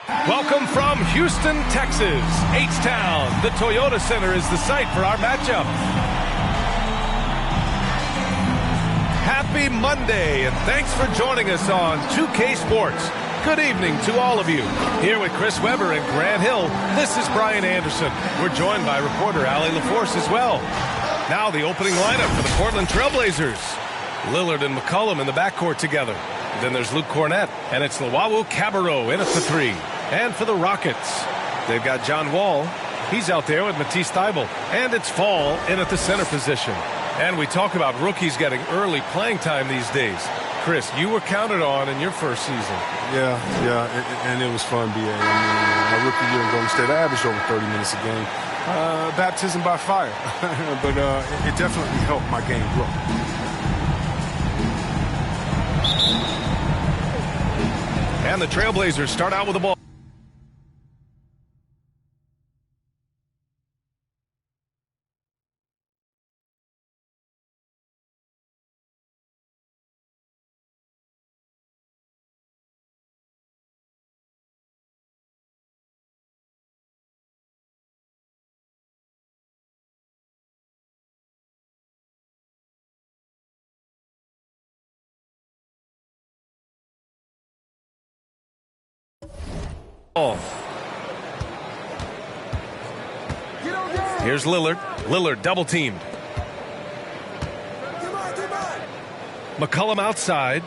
Welcome from Houston, Texas, H-Town. The Toyota Center is the site for our matchup. Happy Monday, and thanks for joining us on 2K Sports. Good evening to all of you. Here with Chris Webber and Grant Hill, this is Brian Anderson. We're joined by reporter Allie LaForce as well. Now the opening lineup for the Portland Trailblazers. Lillard and McCollum in the backcourt together. Then there's Luke Cornett, and it's Luau Cabarrot in at the 3. And for the Rockets, they've got John Wall. He's out there with Matisse Thybulle. And it's Fall in at the center position. And we talk about rookies getting early playing time these days. Chris, you were counted on in your first season. Yeah, and it was fun, B.A. My rookie year in Golden State, I averaged over 30 minutes a game. Baptism by fire. But it definitely helped my game grow. And the Trailblazers start out with the ball. Here's Lillard. Lillard double teamed. McCollum outside.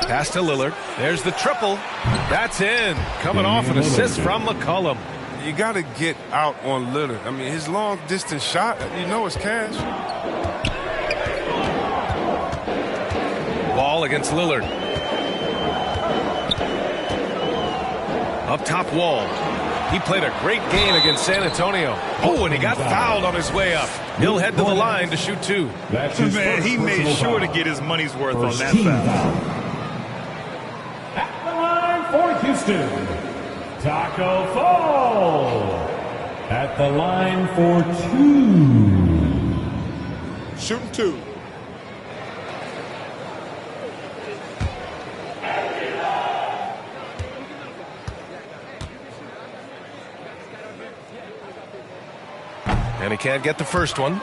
Pass to Lillard. There's the triple. That's in. Coming off an assist from McCollum. You got to get out on Lillard. I mean, his long distance shot, you know it's cash. Wall against Lillard. Up top, Wall. He played a great game against San Antonio. Oh, and he got fouled on his way up. He'll head to the line to shoot 2. Man, he made sure to get his money's worth on that foul. At the line for Houston, Taco Fall. At the line for 2. Shooting 2. And he can't get the first one.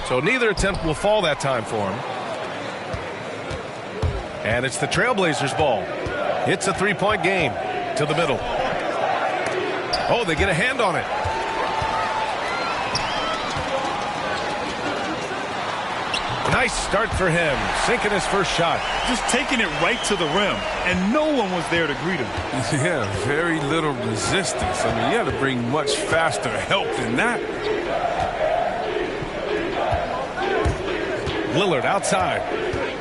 So neither attempt will fall that time for him. And it's the Trailblazers' ball. It's a 3-point game to the middle. Oh, they get a hand on it. Nice start for him, sinking his first shot. Just taking it right to the rim, and no one was there to greet him. Yeah, very little resistance. I mean, you had to bring much faster help than that. Lillard outside.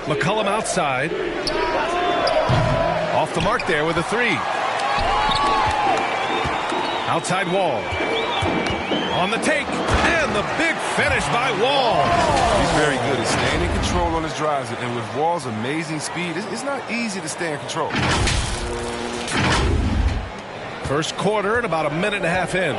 McCollum outside. Off the mark there with a 3. Outside Wall. On the take. And the big finish by Wall. He's very good at staying in control on his drives. And with Wall's amazing speed, it's not easy to stay in control. First quarter and about a minute and a half in.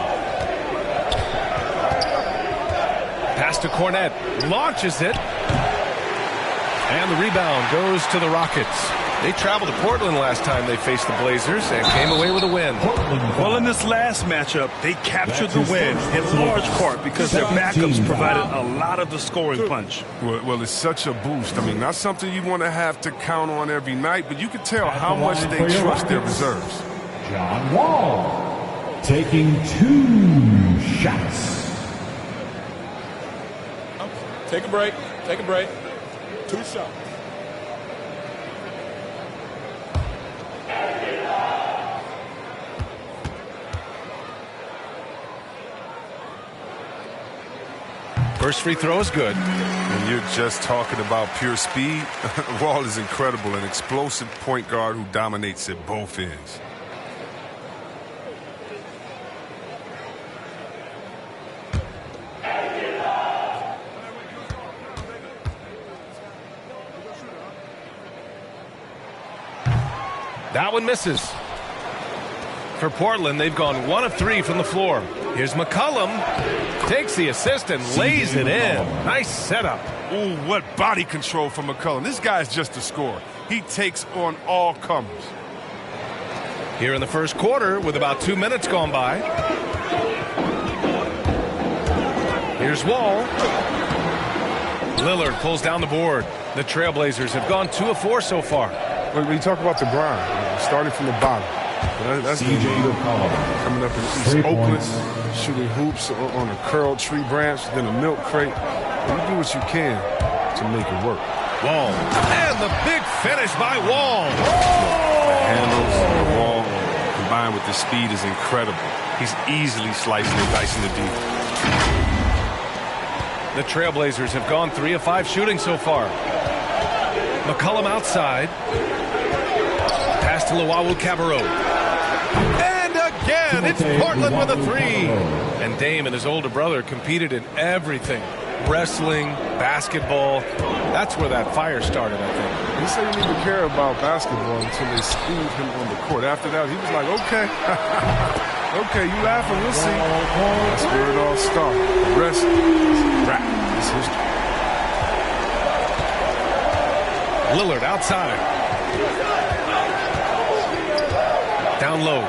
Pass to Cornett. Launches it. And the rebound goes to the Rockets. They traveled to Portland last time they faced the Blazers and came away with a win. Well, in this last matchup, they captured the win in large part because their backups provided a lot of the scoring punch. Well, it's such a boost. I mean, not something you want to have to count on every night, but you can tell how much they trust their reserves. John Wall taking 2 shots. Take a break. Take a break. 2 shots. First free throw is good. When you're just talking about pure speed, Wall is incredible, an explosive point guard who dominates at both ends. That one misses. For Portland, they've gone 1 of 3 from the floor. Here's McCollum. Takes the assist and lays it in. Nice setup. Ooh, what body control from McCollum. This guy's just a scorer. He takes on all comers. Here in the first quarter with about 2 minutes gone by. Here's Wall. Lillard pulls down the board. The Trailblazers have gone 2 of 4 so far. When you talk about the grind, starting from the bottom. That's coming up in East Oakland, shooting hoops on a curled tree branch, then a milk crate. You do what you can to make it work. Wall. And the big finish by Wall. The handles on the Wall combined with the speed is incredible. He's easily slicing and dicing the deep. The Trailblazers have gone 3 of 5 shooting so far. McCollum outside. Pass to Luwawu-Cabarrot. And again, it's Portland with a 3. And Dame and his older brother competed in everything. Wrestling, basketball. That's where that fire started, I think. He said he didn't even care about basketball until they schooled him on the court. After that, he was like, okay. Okay, you laughing, we'll see. That's where it all started. The rest is rap. It's history. Lillard outside. Down low.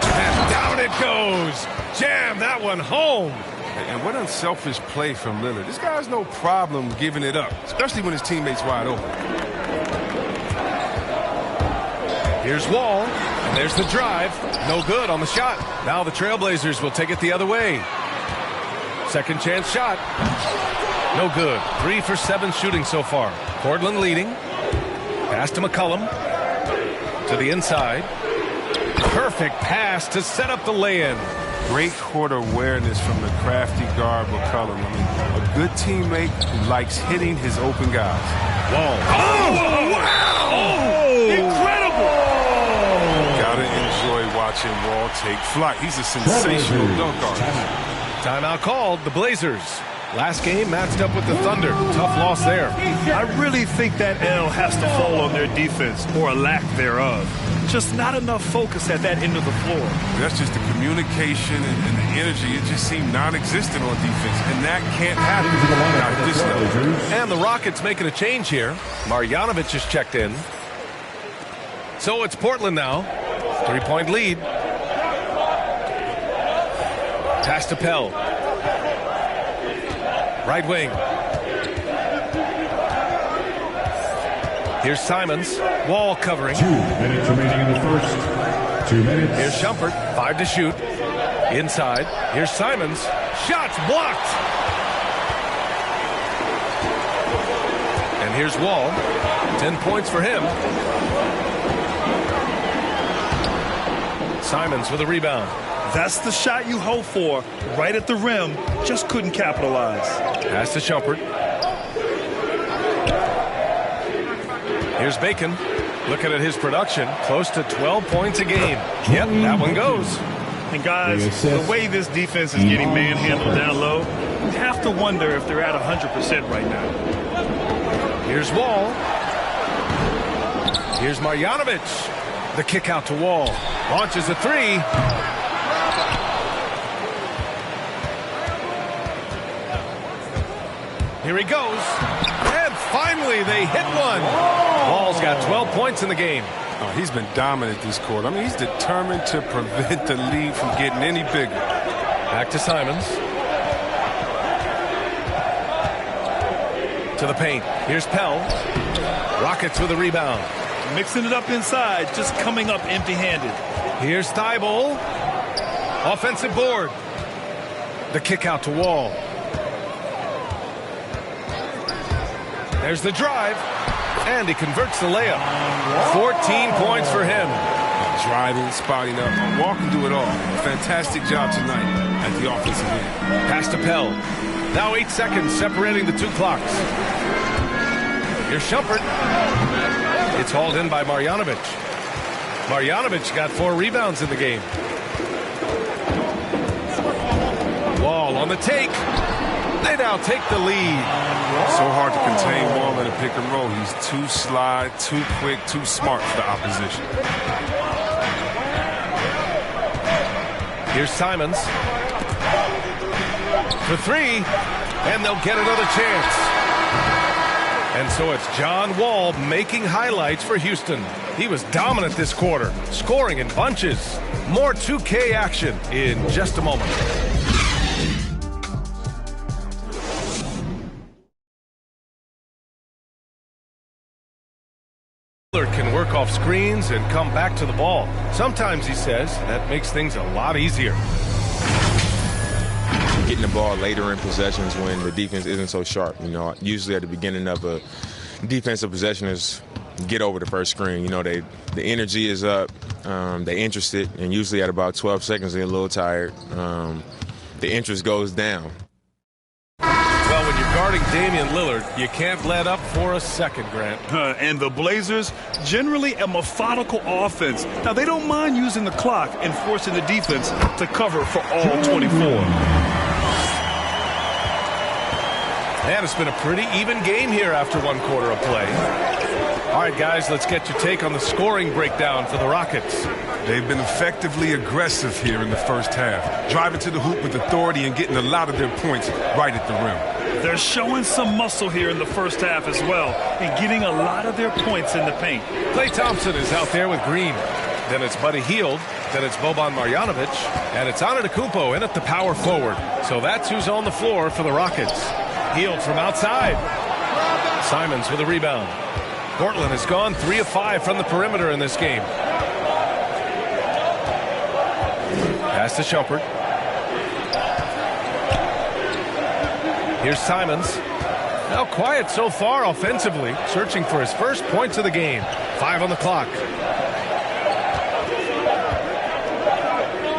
And down it goes. Jam that one home. And what unselfish play from Lillard. This guy's no problem giving it up, especially when his teammate's wide open. Here's Wall. And there's the drive. No good on the shot. Now the Trailblazers will take it the other way. Second chance shot. No good. 3 for 7 shooting so far. Portland leading. Pass to McCollum. To the inside. Perfect pass to set up the lay-in. Great court awareness from the crafty guard McCollum. I mean, a good teammate who likes hitting his open guys. Wall. Oh, wow! Oh, incredible! Gotta enjoy watching Wall take flight. He's a sensational dunk artist. Timeout called. The Blazers. Last game matched up with the Thunder. Tough loss there. I really think that L has to fall on their defense, or a lack thereof. Just not enough focus at that end of the floor. That's just the communication and the energy. It just seemed non-existent on defense, and that can't happen at this level. And the Rockets making a change here. Marjanovic is checked in. So it's Portland now. 3-point lead. Pass to Pell. Right wing. Here's Simons. Wall covering. 2 minutes remaining in the first. 2 minutes. Here's Shumpert. 5 to shoot. Inside. Here's Simons. Shots blocked. And here's Wall. 10 points for him. Simons with a rebound. That's the shot you hope for. Right at the rim. Just couldn't capitalize. Pass to Shumpert. Here's Bacon. Looking at his production. Close to 12 points a game. Yep, that one goes. And guys, the way this defense is getting manhandled down low, you have to wonder if they're at 100% right now. Here's Wall. Here's Marjanovic. The kick out to Wall. Launches a 3. Here he goes. And finally they hit one. Wall's got 12 points in the game. Oh, he's been dominant this quarter. I mean, he's determined to prevent the lead from getting any bigger. Back to Simons. To the paint. Here's Pell. Rockets with a rebound. Mixing it up inside, just coming up empty-handed. Here's Thibault. Offensive board. The kick out to Wall. There's the drive. And he converts the layup. 14 points for him. Driving, spotting up. Wall can do it all. Fantastic job tonight at the offensive end. Pass to Pell. Now 8 seconds separating the 2 clocks. Here's Shumpert. It's hauled in by Marjanovic. Marjanovic got 4 rebounds in the game. Wall on the take. They now take the lead. So hard to contain ball in a pick and roll. He's too sly, too quick, too smart for the opposition. Here's Simons. For three, and they'll get another chance. And so it's John Wall making highlights for Houston. He was dominant this quarter, scoring in bunches. More 2K action in just a moment. Lillard can work off screens and come back to the ball. Sometimes, he says, that makes things a lot easier. Getting the ball later in possessions when the defense isn't so sharp. You know, usually at the beginning of a defensive possession is get over the first screen. You know, the energy is up, they're interested, and usually at about 12 seconds they're a little tired. The interest goes down. Well, when you're guarding Damian Lillard, you can't let up for a second, Grant. And the Blazers, generally a methodical offense. Now, they don't mind using the clock and forcing the defense to cover for all 24. And it's been a pretty even game here after one quarter of play. All right, guys, let's get your take on the scoring breakdown for the Rockets. They've been effectively aggressive here in the first half, driving to the hoop with authority and getting a lot of their points right at the rim. They're showing some muscle here in the first half as well and getting a lot of their points in the paint. Klay Thompson is out there with Green. Then it's Buddy Hield. Then it's Boban Marjanovic. And it's Antetokounmpo in at the power forward. So that's who's on the floor for the Rockets. Hield from outside. Simons with a rebound. Portland has gone 3 of 5 from the perimeter in this game. Pass to Shumpert. Here's Simons. Now quiet so far offensively, searching for his first points of the game. 5 on the clock.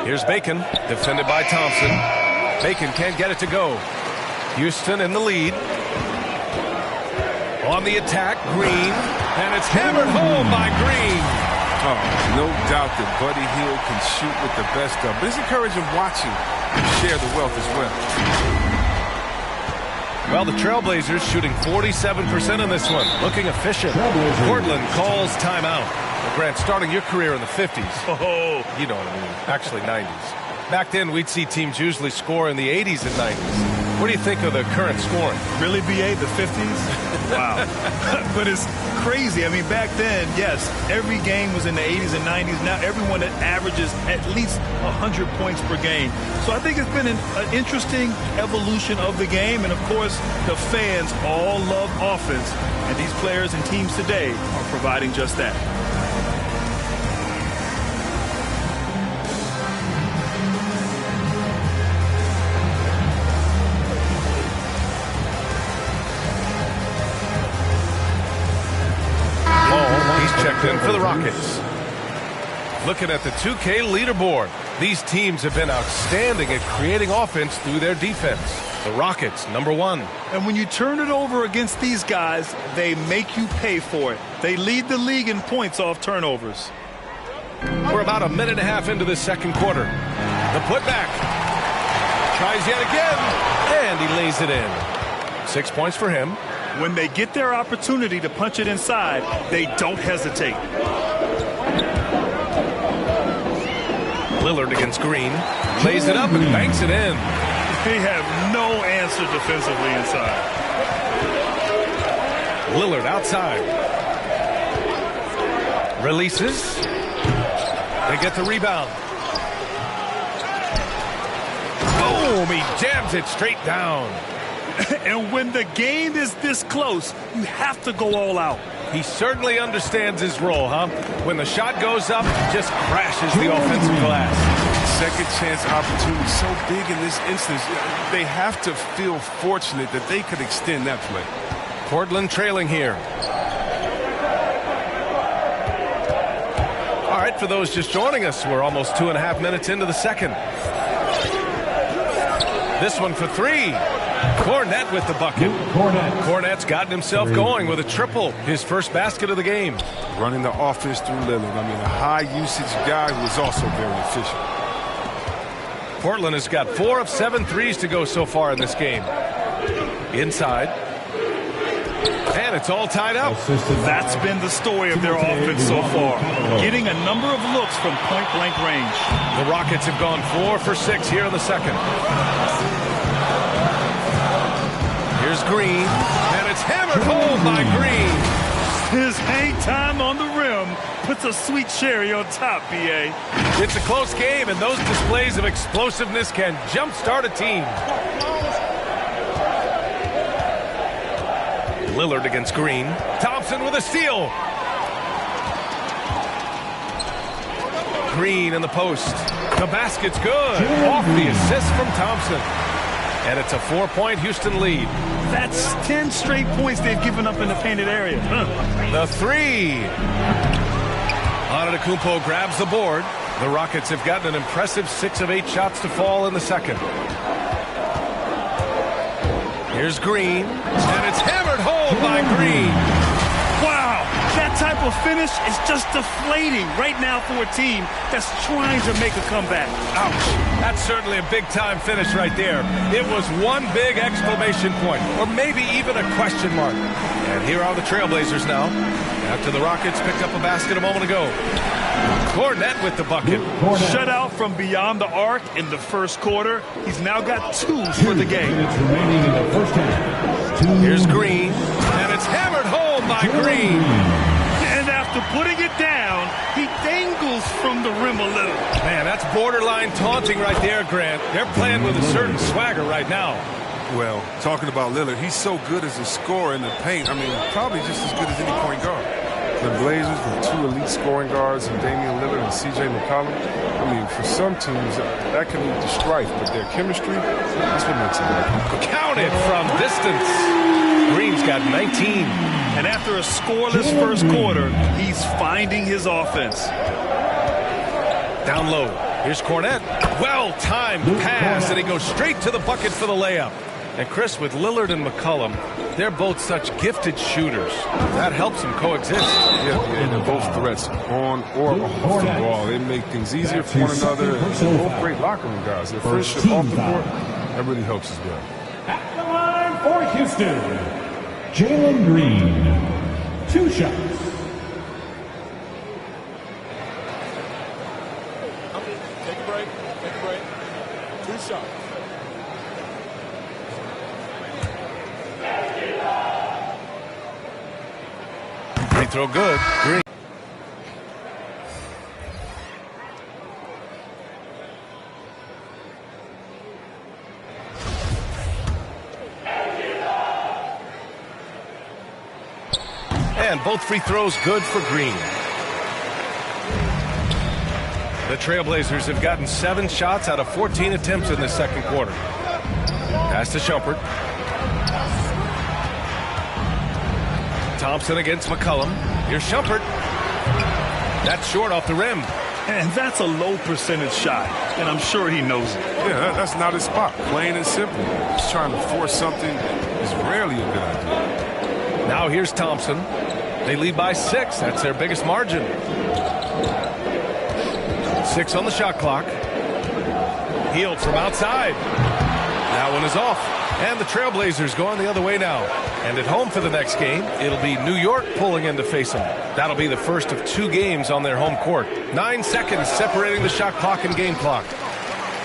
Here's Bacon, defended by Thompson. Bacon can't get it to go. Houston in the lead. On the attack, Green, and it's hammered home by Green. Oh, no doubt that Buddy Hield can shoot with the best of, but it's encouraging watching him share the wealth as well. Well, the Trailblazers shooting 47% in this one, looking efficient. Portland calls timeout. Well, Grant, starting your career in the 50s. Oh, you know what I mean. Actually, 90s. Back then, we'd see teams usually score in the 80s and 90s. What do you think of the current scoring? Really, BA, the 50s? Wow. But it's crazy. I mean, back then, yes, every game was in the 80s and 90s. Now everyone averages at least 100 points per game. So I think it's been an interesting evolution of the game. And, of course, the fans all love offense. And these players and teams today are providing just that. Checked in for the Rockets. Looking at the 2K leaderboard, these teams have been outstanding at creating offense through their defense. The Rockets, number 1. And when you turn it over against these guys, they make you pay for it. They lead the league in points off turnovers. We're about a minute and a half into this second quarter. The putback. Tries yet again, and he lays it in. 6 points for him. When they get their opportunity to punch it inside, they don't hesitate. Lillard against Green. Lays it up and banks it in. They have no answer defensively inside. Lillard outside. Releases. They get the rebound. Boom! He jams it straight down. And when the game is this close, you have to go all out. He certainly understands his role, huh? When the shot goes up, just crashes the offensive glass. Second chance opportunity so big in this instance. They have to feel fortunate that they could extend that play. Portland trailing here. All right, for those just joining us, we're almost 2.5 minutes into the second. This one for 3. Cornette with the bucket. Cornette's gotten himself going with a triple, his first basket of the game. Running the offense through Lillard. I mean, a high-usage guy who is also very efficient. Portland has got 4 of 7 threes to go so far in this game. Inside. And it's all tied up. That's been the story of their offense so far. Getting a number of looks from point-blank range. The Rockets have gone 4 for 6 here in the second. Here's Green, and it's hammered home by Green. His hang time on the rim puts a sweet cherry on top, B.A. It's a close game, and those displays of explosiveness can jumpstart a team. Lillard against Green. Thompson with a steal. Green in the post. The basket's good. Off the assist from Thompson. And it's a 4-point Houston lead. That's 10 straight points they've given up in the painted area. The three. Antetokounmpo grabs the board. The Rockets have gotten an impressive 6 of 8 shots to fall in the second. Here's Green, and it's hammered home by Green. Wow, that type of finish is just deflating right now for a team that's trying to make a comeback. Ouch. That's certainly a big-time finish right there. It was one big exclamation point, or maybe even a question mark. And here are the Trailblazers now, after the Rockets picked up a basket a moment ago. Cornette with the bucket. Shut out from beyond the arc in the first quarter. He's now got 2 for the game. Remaining in the first half. Here's Green, and it's hammered home by Green. And after putting it down, he dangles from the rim a little. Man, that's borderline taunting right there, Grant. They're playing with a certain swagger right now. Well, talking about Lillard, he's so good as a scorer in the paint. I mean, probably just as good as any point guard. The Blazers with 2 elite scoring guards in Damian Lillard and C.J. McCollum. I mean, for some teams, that can lead to strife, but their chemistry, that's what makes it work. Counted from distance. Green's got 19. And after a scoreless first quarter, he's finding his offense. Down low. Here's Cornette. Well-timed pass, and he goes straight to the bucket for the layup. And Chris, with Lillard and McCollum, they're both such gifted shooters. That helps them coexist. Yeah, and they're both threats on or off the ball. They make things easier for one another. And they're both great locker room guys. Their friendship off the court, that really helps as well. At the line for Houston, Jalen Green. 2 shots. Take a break. 2 shots. Free throw good. Green. And both free throws good for Green. The Trailblazers have gotten 7 shots out of 14 attempts in the second quarter. Pass to Shumpert. Thompson against McCollum. Here's Shumpert. That's short off the rim. And that's a low percentage shot, and I'm sure he knows it. Yeah, that's not his spot. Plain and simple. Just trying to force something is rarely a good idea. Now here's Thompson. They lead by 6. That's their biggest margin. 6 on the shot clock. Healed from outside. That one is off. And the Trailblazers going the other way now. And at home for the next game, it'll be New York pulling in to face them. That'll be the first of 2 games on their home court. 9 seconds separating the shot clock and game clock.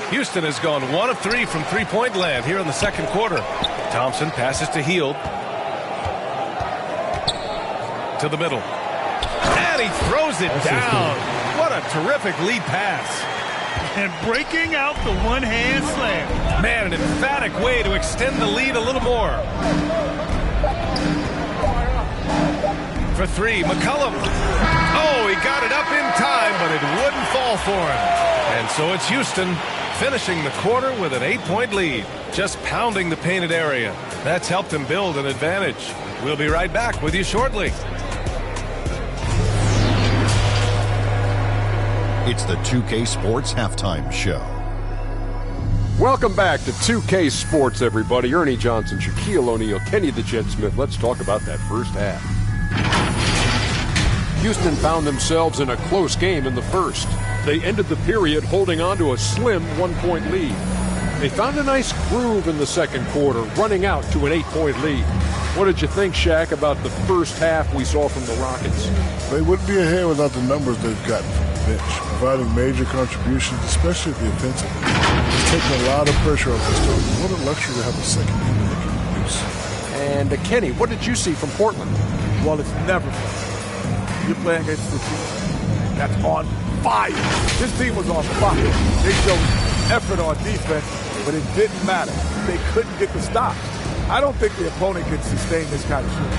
Houston has gone 1 of 3 from three-point land here in the second quarter. Thompson passes to Hield. To the middle. And he throws it down. What a terrific lead pass. And breaking out the one-hand slam. Man, an emphatic way to extend the lead a little more. For 3, McCollum. Oh, he got it up in time, but it wouldn't fall for him. And so it's Houston finishing the quarter with an 8-point lead. Just pounding the painted area. That's helped him build an advantage. We'll be right back with you shortly. It's the 2K Sports Halftime Show. Welcome back to 2K Sports, everybody. Ernie Johnson, Shaquille O'Neal, Kenny the Jet Smith. Let's talk about that first half. Houston found themselves in a close game in the first. They ended the period holding on to a slim 1-point lead. They found a nice groove in the second quarter, running out to an 8-point lead. What did you think, Shaq, about the first half we saw from the Rockets? They wouldn't be ahead without the numbers they've gotten from the bench, providing major contributions, especially at the offensive end. It's taking a lot of pressure off the starters. What a luxury to have a second unit that can produce. And Kenny, what did you see from Portland? Well, it's never fun. You're playing against the team that's on fire. This team was on fire. They showed effort on defense, but it didn't matter. They couldn't get the stop. I don't think the opponent can sustain this kind of shooting.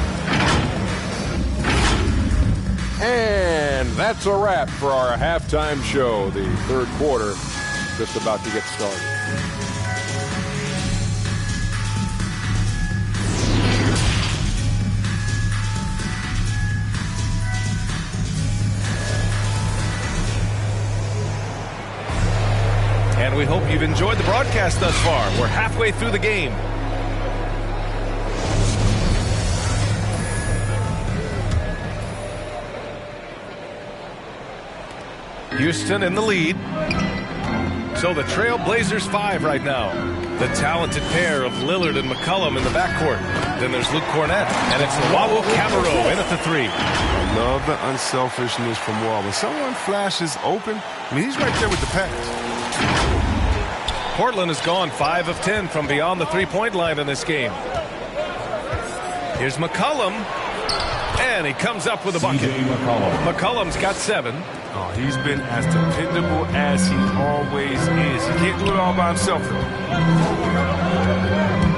And that's a wrap for our halftime show. The third quarter just about to get started. And we hope you've enjoyed the broadcast thus far. We're halfway through the game. Houston in the lead. So the Trail Blazers 5 right now. The talented pair of Lillard and McCollum in the backcourt. Then there's Luke Cornett, and it's Luau Cabarrot in at the 3. I love the unselfishness from Wall. When someone flashes open, I mean, he's right there with the pass. Portland has gone 5 of 10 from beyond the three-point line in this game. Here's McCollum, and he comes up with a bucket. McCollum's got 7. Oh, he's been as dependable as he always is. He can't do it all by himself, though.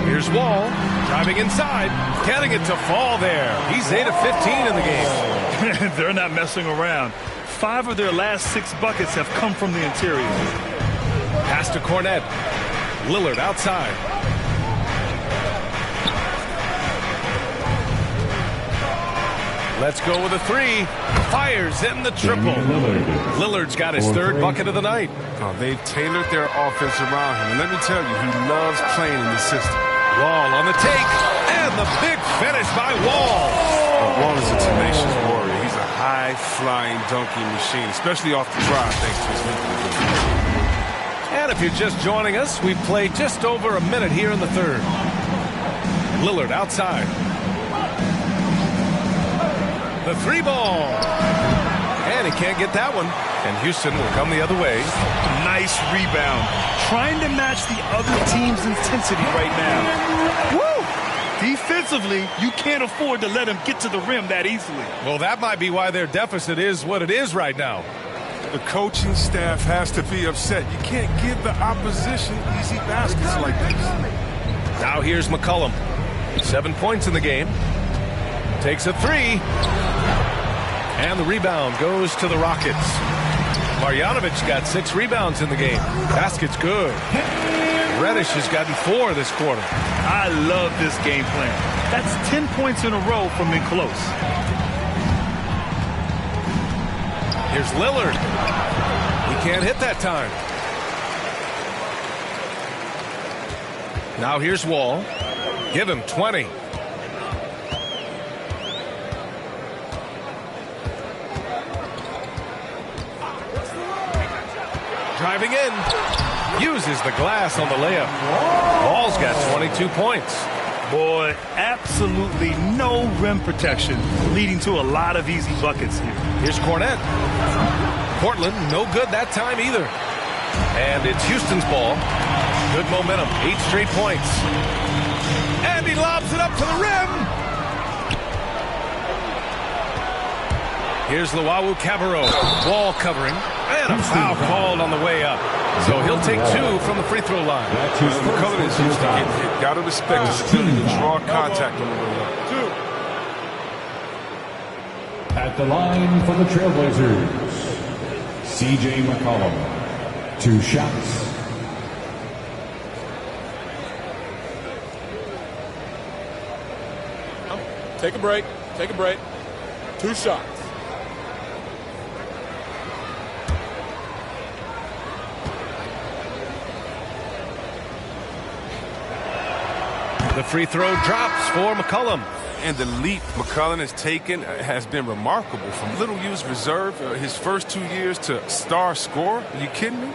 Here's Wall, driving inside, getting it to fall there. He's 8 of 15 in the game. They're not messing around. 5 of their last 6 buckets have come from the interior. Pass to Cornett. Lillard outside. Let's go with a 3. Fires in the triple. Lillard's got his 3rd bucket of the night. Oh, they've tailored their offense around him. And let me tell you, he loves playing in the system. Wall on the take. And the big finish by Wall. Wall is a tenacious warrior. He's a high-flying dunking machine, especially off the drive, thanks to his length of game. And if you're just joining us, we've played just over a minute here in the 3rd. Lillard outside. The 3 ball. And he can't get that one. And Houston will come the other way. Nice rebound. Trying to match the other team's intensity right now. Woo! Defensively, you can't afford to let him get to the rim that easily. Well, that might be why their deficit is what it is right now. The coaching staff has to be upset. You can't give the opposition easy baskets like this. Now here's McCollum. 7 points in the game. Takes a 3. And the rebound goes to the Rockets. Marjanovic got 6 rebounds in the game. Basket's good. Reddish has gotten 4 this quarter. I love this game plan. That's 10 points in a row from in close. Here's Lillard. He can't hit that time. Now here's Wall. Give him 20. Driving in. Uses the glass on the layup. Wall's got 22 points. Boy, absolutely no rim protection, leading to a lot of easy buckets here. Here's Cornett. Portland, no good that time either. And it's Houston's ball. Good momentum, 8 straight points. And he lobs it up to the rim. Here's Luau Cabarrot. Wall covering. And a foul called on the way up. So he'll take 2 from the free throw line. McCollum is used to getting hit. Got to respect his ability to draw contact on the way up. 2. At the line for the Trailblazers, C.J. McCollum. 2 shots. Take a break. Take a break. 2 shots. The free throw drops for McCollum. And the leap McCollum has taken has been remarkable. From little used reserve his first 2 years to star scorer. Are you kidding me?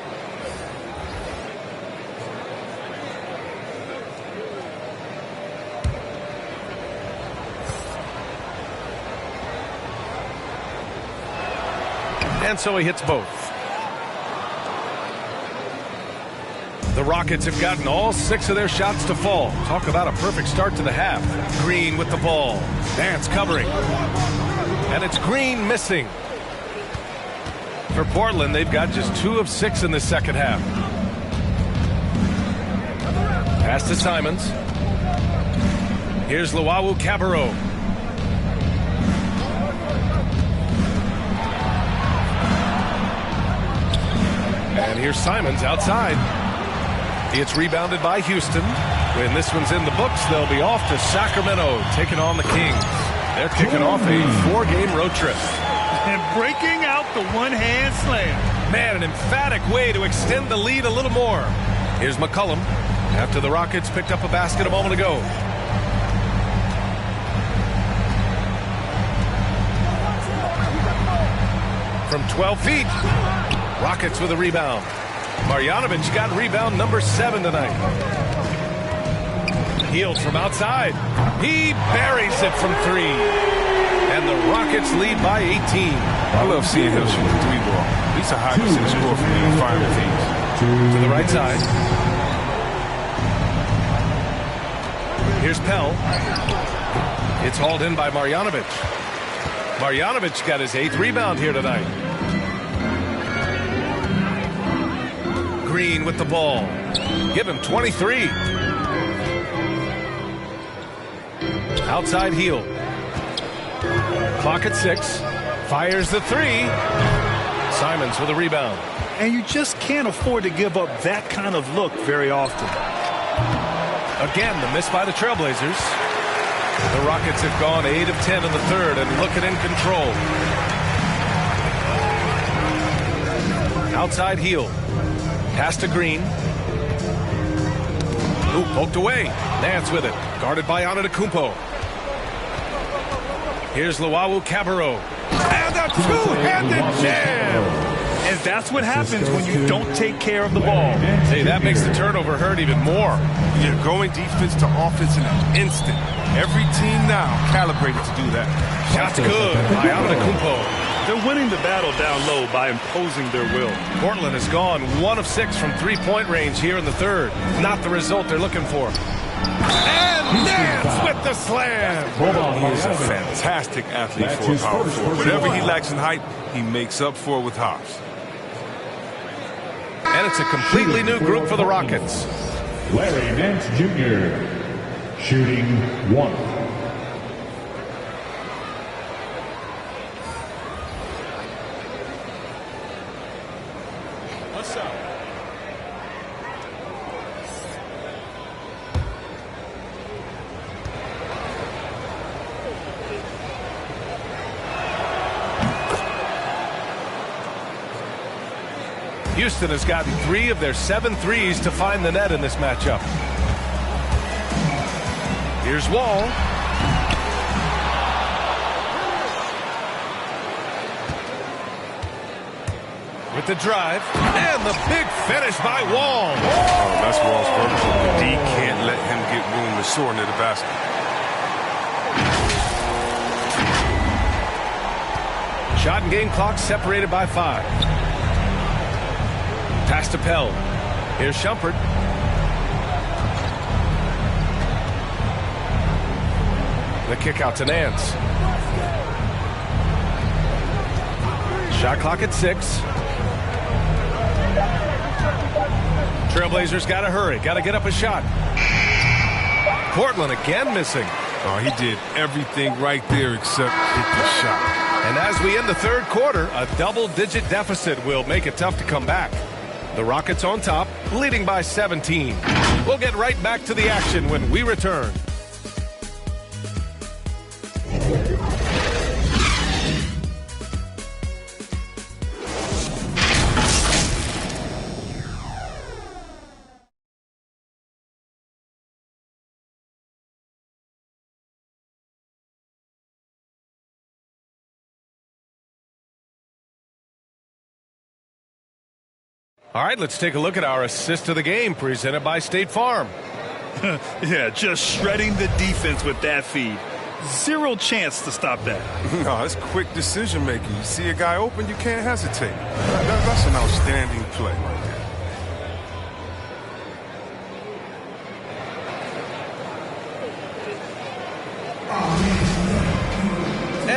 and so he hits both. The Rockets have gotten all 6 of their shots to fall. Talk about a perfect start to the half. Green with the ball. Nance covering. And it's Green missing. For Portland, they've got just 2 of 6 in the second half. Pass to Simons. Here's Luau Cabarro. And here's Simons outside. It's rebounded by Houston. When this one's in the books, they'll be off to Sacramento, taking on the Kings. They're kicking off a 4-game road trip. And breaking out the one-hand slam. Man, an emphatic way to extend the lead a little more. Here's McCollum after the Rockets picked up a basket a moment ago. From 12 feet, Rockets with a rebound. Marjanovic got rebound number 7 tonight. Hield from outside. He buries it from 3. And the Rockets lead by 18. I love seeing him shoot the 3 ball. He's a high percentage scorer for the final teams. To the right side. Here's Pell. It's hauled in by Marjanovic. Marjanovic got his 8th rebound here tonight. Green with the ball. Give him 23. Outside Hield. Clock at 6. Fires the 3. Simons with a rebound. And you just can't afford to give up that kind of look very often. Again, the miss by the Trailblazers. The Rockets have gone 8 of 10 in the third and looking in control. Outside Hield. Pass to Green. Ooh, poked away. Nance with it. Guarded by Antetokounmpo. Here's Luau Cabarro. And a two-handed jam. And that's what happens when you don't take care of the ball. Hey, that makes the turnover hurt even more. You're going defense to offense in an instant. Every team now calibrated to do that. Shot's good by Antetokounmpo. They're winning the battle down low by imposing their will. Portland has gone 1 of 6 from 3-point range here in the third. Not the result they're looking for. And Nance with the slam. He is a fantastic athlete for a power forward. Whatever he lacks in height, he makes up for with hops. And it's a completely new group for the Rockets. Larry Nance Jr. shooting 1. Houston has gotten 3 of their 7 threes to find the net in this matchup. Here's Wall. With the drive. And the big finish by Wall. Oh, that's Wall's vertical. The D can't let him get room to soar near the basket. Shot and game clock separated by 5. Pass to Pell. Here's Shumpert. The kick out to Nance. Shot clock at 6. Trailblazers got to hurry. Got to get up a shot. Portland again missing. Oh, he did everything right there except hit the shot. And as we end the third quarter, a double-digit deficit will make it tough to come back. The Rockets on top, leading by 17. We'll get right back to the action when we return. All right, let's take a look at our assist of the game presented by State Farm. Yeah, just shredding the defense with that feed. Zero chance to stop that. No, it's quick decision making. You see a guy open, you can't hesitate. That's an outstanding play right there.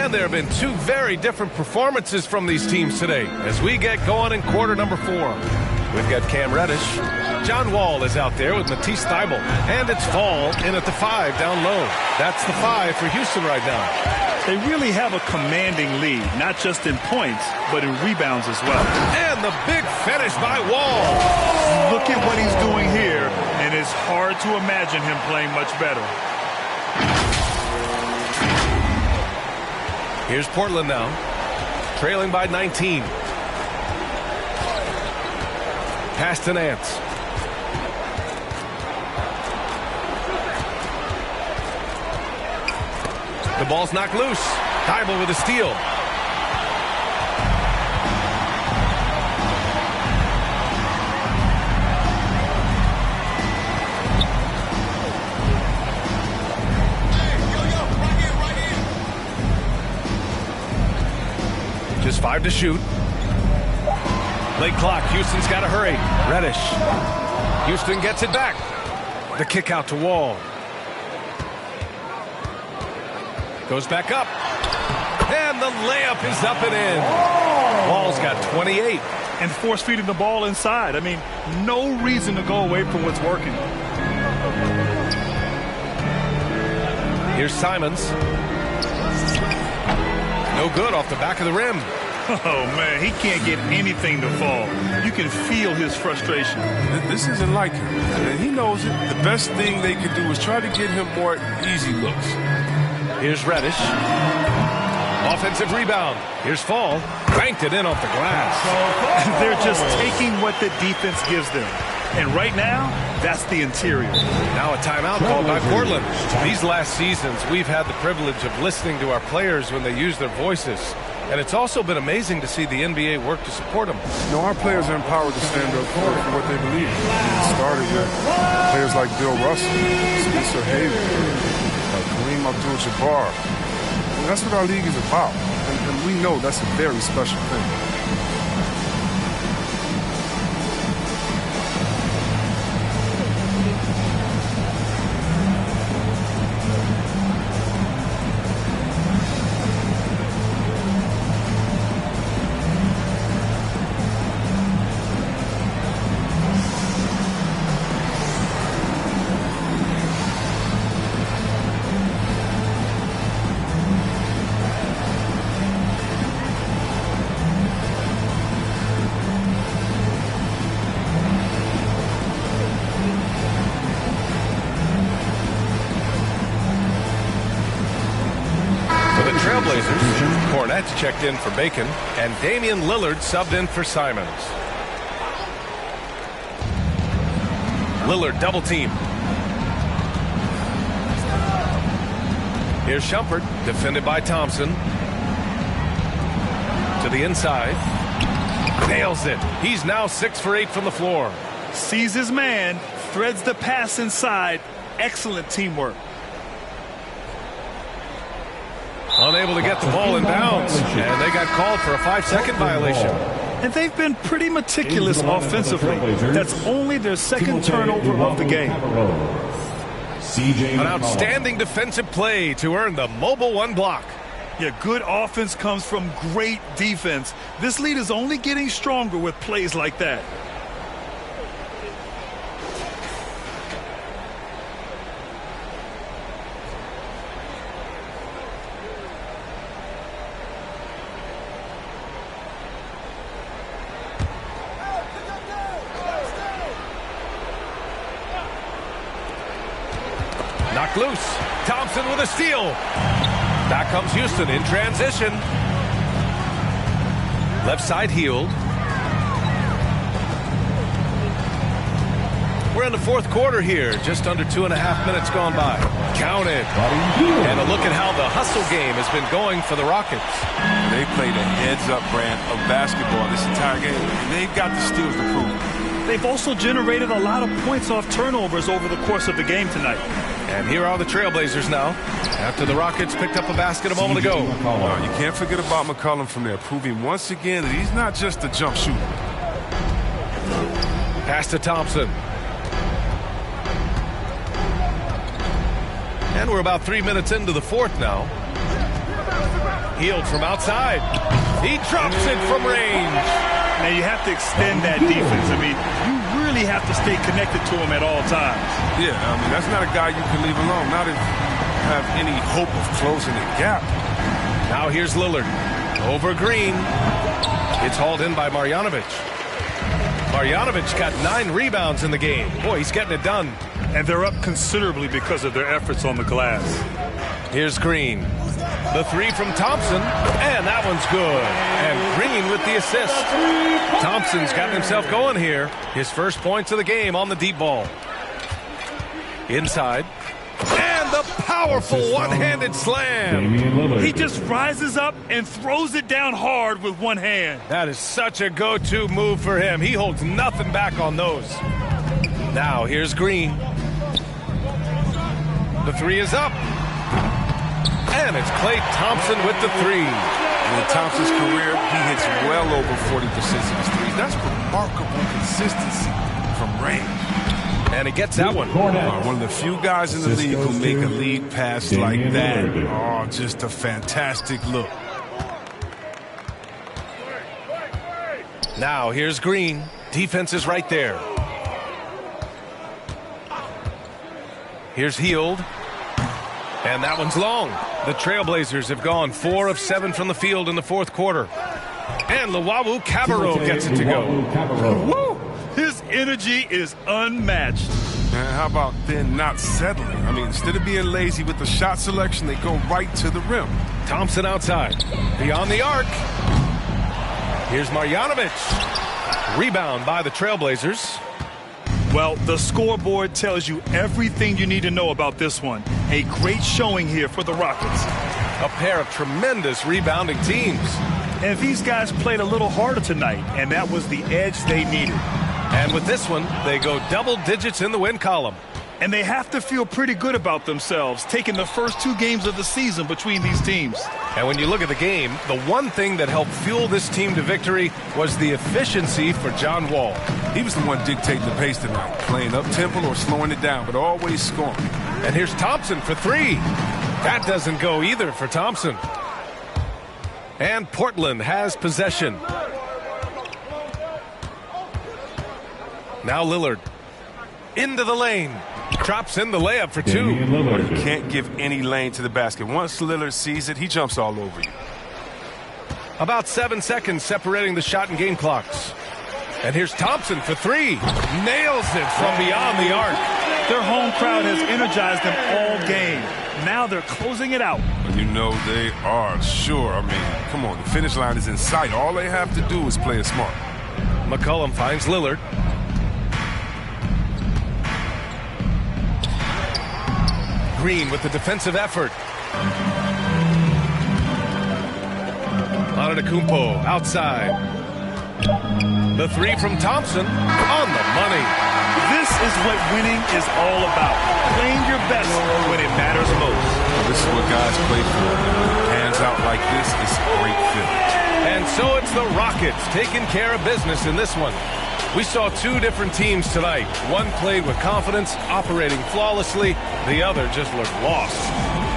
And there have been two very different performances from these teams today as we get going in quarter number 4. We've got Cam Reddish. John Wall is out there with Matisse Thybulle. And it's Fall in at the 5 down low. That's the 5 for Houston right now. They really have a commanding lead, not just in points, but in rebounds as well. And the big finish by Wall. Look at what he's doing here, and it's hard to imagine him playing much better. Here's Portland now, trailing by 19. Pass to Nance. The ball's knocked loose. Thybulle with a steal. Just 5 to shoot. Late clock. Houston's got to hurry. Reddish. Houston gets it back. The kick out to Wall. Goes back up. And the layup is up and in. Wall's got 28. And force feeding the ball inside. I mean, no reason to go away from what's working. Here's Simons. No good off the back of the rim. Oh, man, he can't get anything to fall. You can feel his frustration. This isn't like him. And he knows it. The best thing they can do is try to get him more easy looks. Here's Reddish. Offensive rebound. Here's Fall. Banked it in off the glass. They're just taking what the defense gives them. And right now, that's the interior. Now a timeout called by Portland. These last seasons, we've had the privilege of listening to our players when they use their voices. And it's also been amazing to see the NBA work to support them. No, our players are empowered to stand up for what they believe. It started with players like Bill Russell, Spencer Haywood, Kareem Abdul-Jabbar. And that's what our league is about. And we know that's a very special thing. Checked in for Bacon, and Damian Lillard subbed in for Simons. Lillard double team. Here's Shumpert, defended by Thompson. To the inside. Nails it. He's now 6 for 8 from the floor. Sees his man, threads the pass inside. Excellent teamwork. Unable to get the ball in bounds, and they got called for a 5-second violation. And they've been pretty meticulous offensively. That's only their second turnover of the game. An outstanding defensive play to earn the mobile 1 block. Yeah, good offense comes from great defense. This lead is only getting stronger with plays like that. Knocked loose. Thompson with a steal. Back comes Houston in transition. Left side healed. We're in the fourth quarter here. Just under 2.5 minutes gone by. Counted. And a look at how the hustle game has been going for the Rockets. They played a heads-up brand of basketball this entire game. And they've got the steals to prove it. They've also generated a lot of points off turnovers over the course of the game tonight. And here are the Trailblazers now, after the Rockets picked up a basket a moment ago. You can't forget about McCollum from there, proving once again that he's not just a jump shooter. Pass to Thompson. And we're about 3 minutes into the fourth now. Hield from outside. He drops it from range. Now you have to extend that defense. I mean, you really have to stay connected to him at all times. Yeah, I mean, that's not a guy you can leave alone. Not if you have any hope of closing the gap. Now here's Lillard. Over Green. It's hauled in by Marjanovic. Marjanovic got 9 rebounds in the game. Boy, he's getting it done. And they're up considerably because of their efforts on the glass. Here's Green. The 3 from Thompson, and that one's good. And Green with the assist. Thompson's gotten himself going here. His first points of the game on the deep ball. Inside. And the powerful one-handed slam. He just rises up and throws it down hard with one hand. That is such a go-to move for him. He holds nothing back on those. Now here's Green. The 3 is up. And it's Klay Thompson with the 3. In Thompson's career, he hits well over 40% of his threes. That's remarkable consistency from range. And he gets that one. One of the few guys in the league who make a lead pass like that. Oh, just a fantastic look. Now here's Green. Defense is right there. Here's Hield. And that one's long. The Trailblazers have gone 4 of 7 from the field in the fourth quarter. And Luwawu Cabarrot gets it to go. Woo! His energy is unmatched. Man, how about then not settling? I mean, instead of being lazy with the shot selection, they go right to the rim. Thompson outside. Beyond the arc. Here's Marjanovic. Rebound by the Trailblazers. Well, the scoreboard tells you everything you need to know about this one. A great showing here for the Rockets. A pair of tremendous rebounding teams. And these guys played a little harder tonight, and that was the edge they needed. And with this one, they go double digits in the win column. And they have to feel pretty good about themselves, taking the first 2 games of the season between these teams. And when you look at the game, the one thing that helped fuel this team to victory was the efficiency for John Wall. He was the one dictating the pace tonight, playing up-tempo or slowing it down, but always scoring. And here's Thompson for 3. That doesn't go either for Thompson. And Portland has possession. Now Lillard. Into the lane. Drops in the layup for 2. You can't give any lane to the basket. Once Lillard sees it, he jumps all over you. About 7 seconds separating the shot and game clocks. And here's Thompson for 3. Nails it from beyond the arc. Their home crowd has energized them all game. Now they're closing it out. You know they are, sure. I mean, come on, the finish line is in sight. All they have to do is play it smart. McCollum finds Lillard. Green with the defensive effort. Antetokounmpo outside. The 3 from Thompson on the money. This is what winning is all about. Playing your best when it matters most. This is what guys play for. Hands out like this is great fit. And so it's the Rockets taking care of business in this one. We saw 2 different teams tonight. One played with confidence, operating flawlessly. The other just looked lost.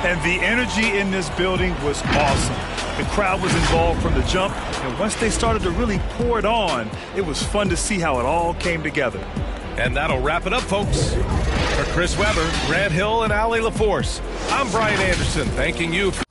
And the energy in this building was awesome. The crowd was involved from the jump, and once they started to really pour it on, it was fun to see how it all came together. And that'll wrap it up, folks. For Chris Webber, Grant Hill, and Allie LaForce, I'm Brian Anderson, thanking you for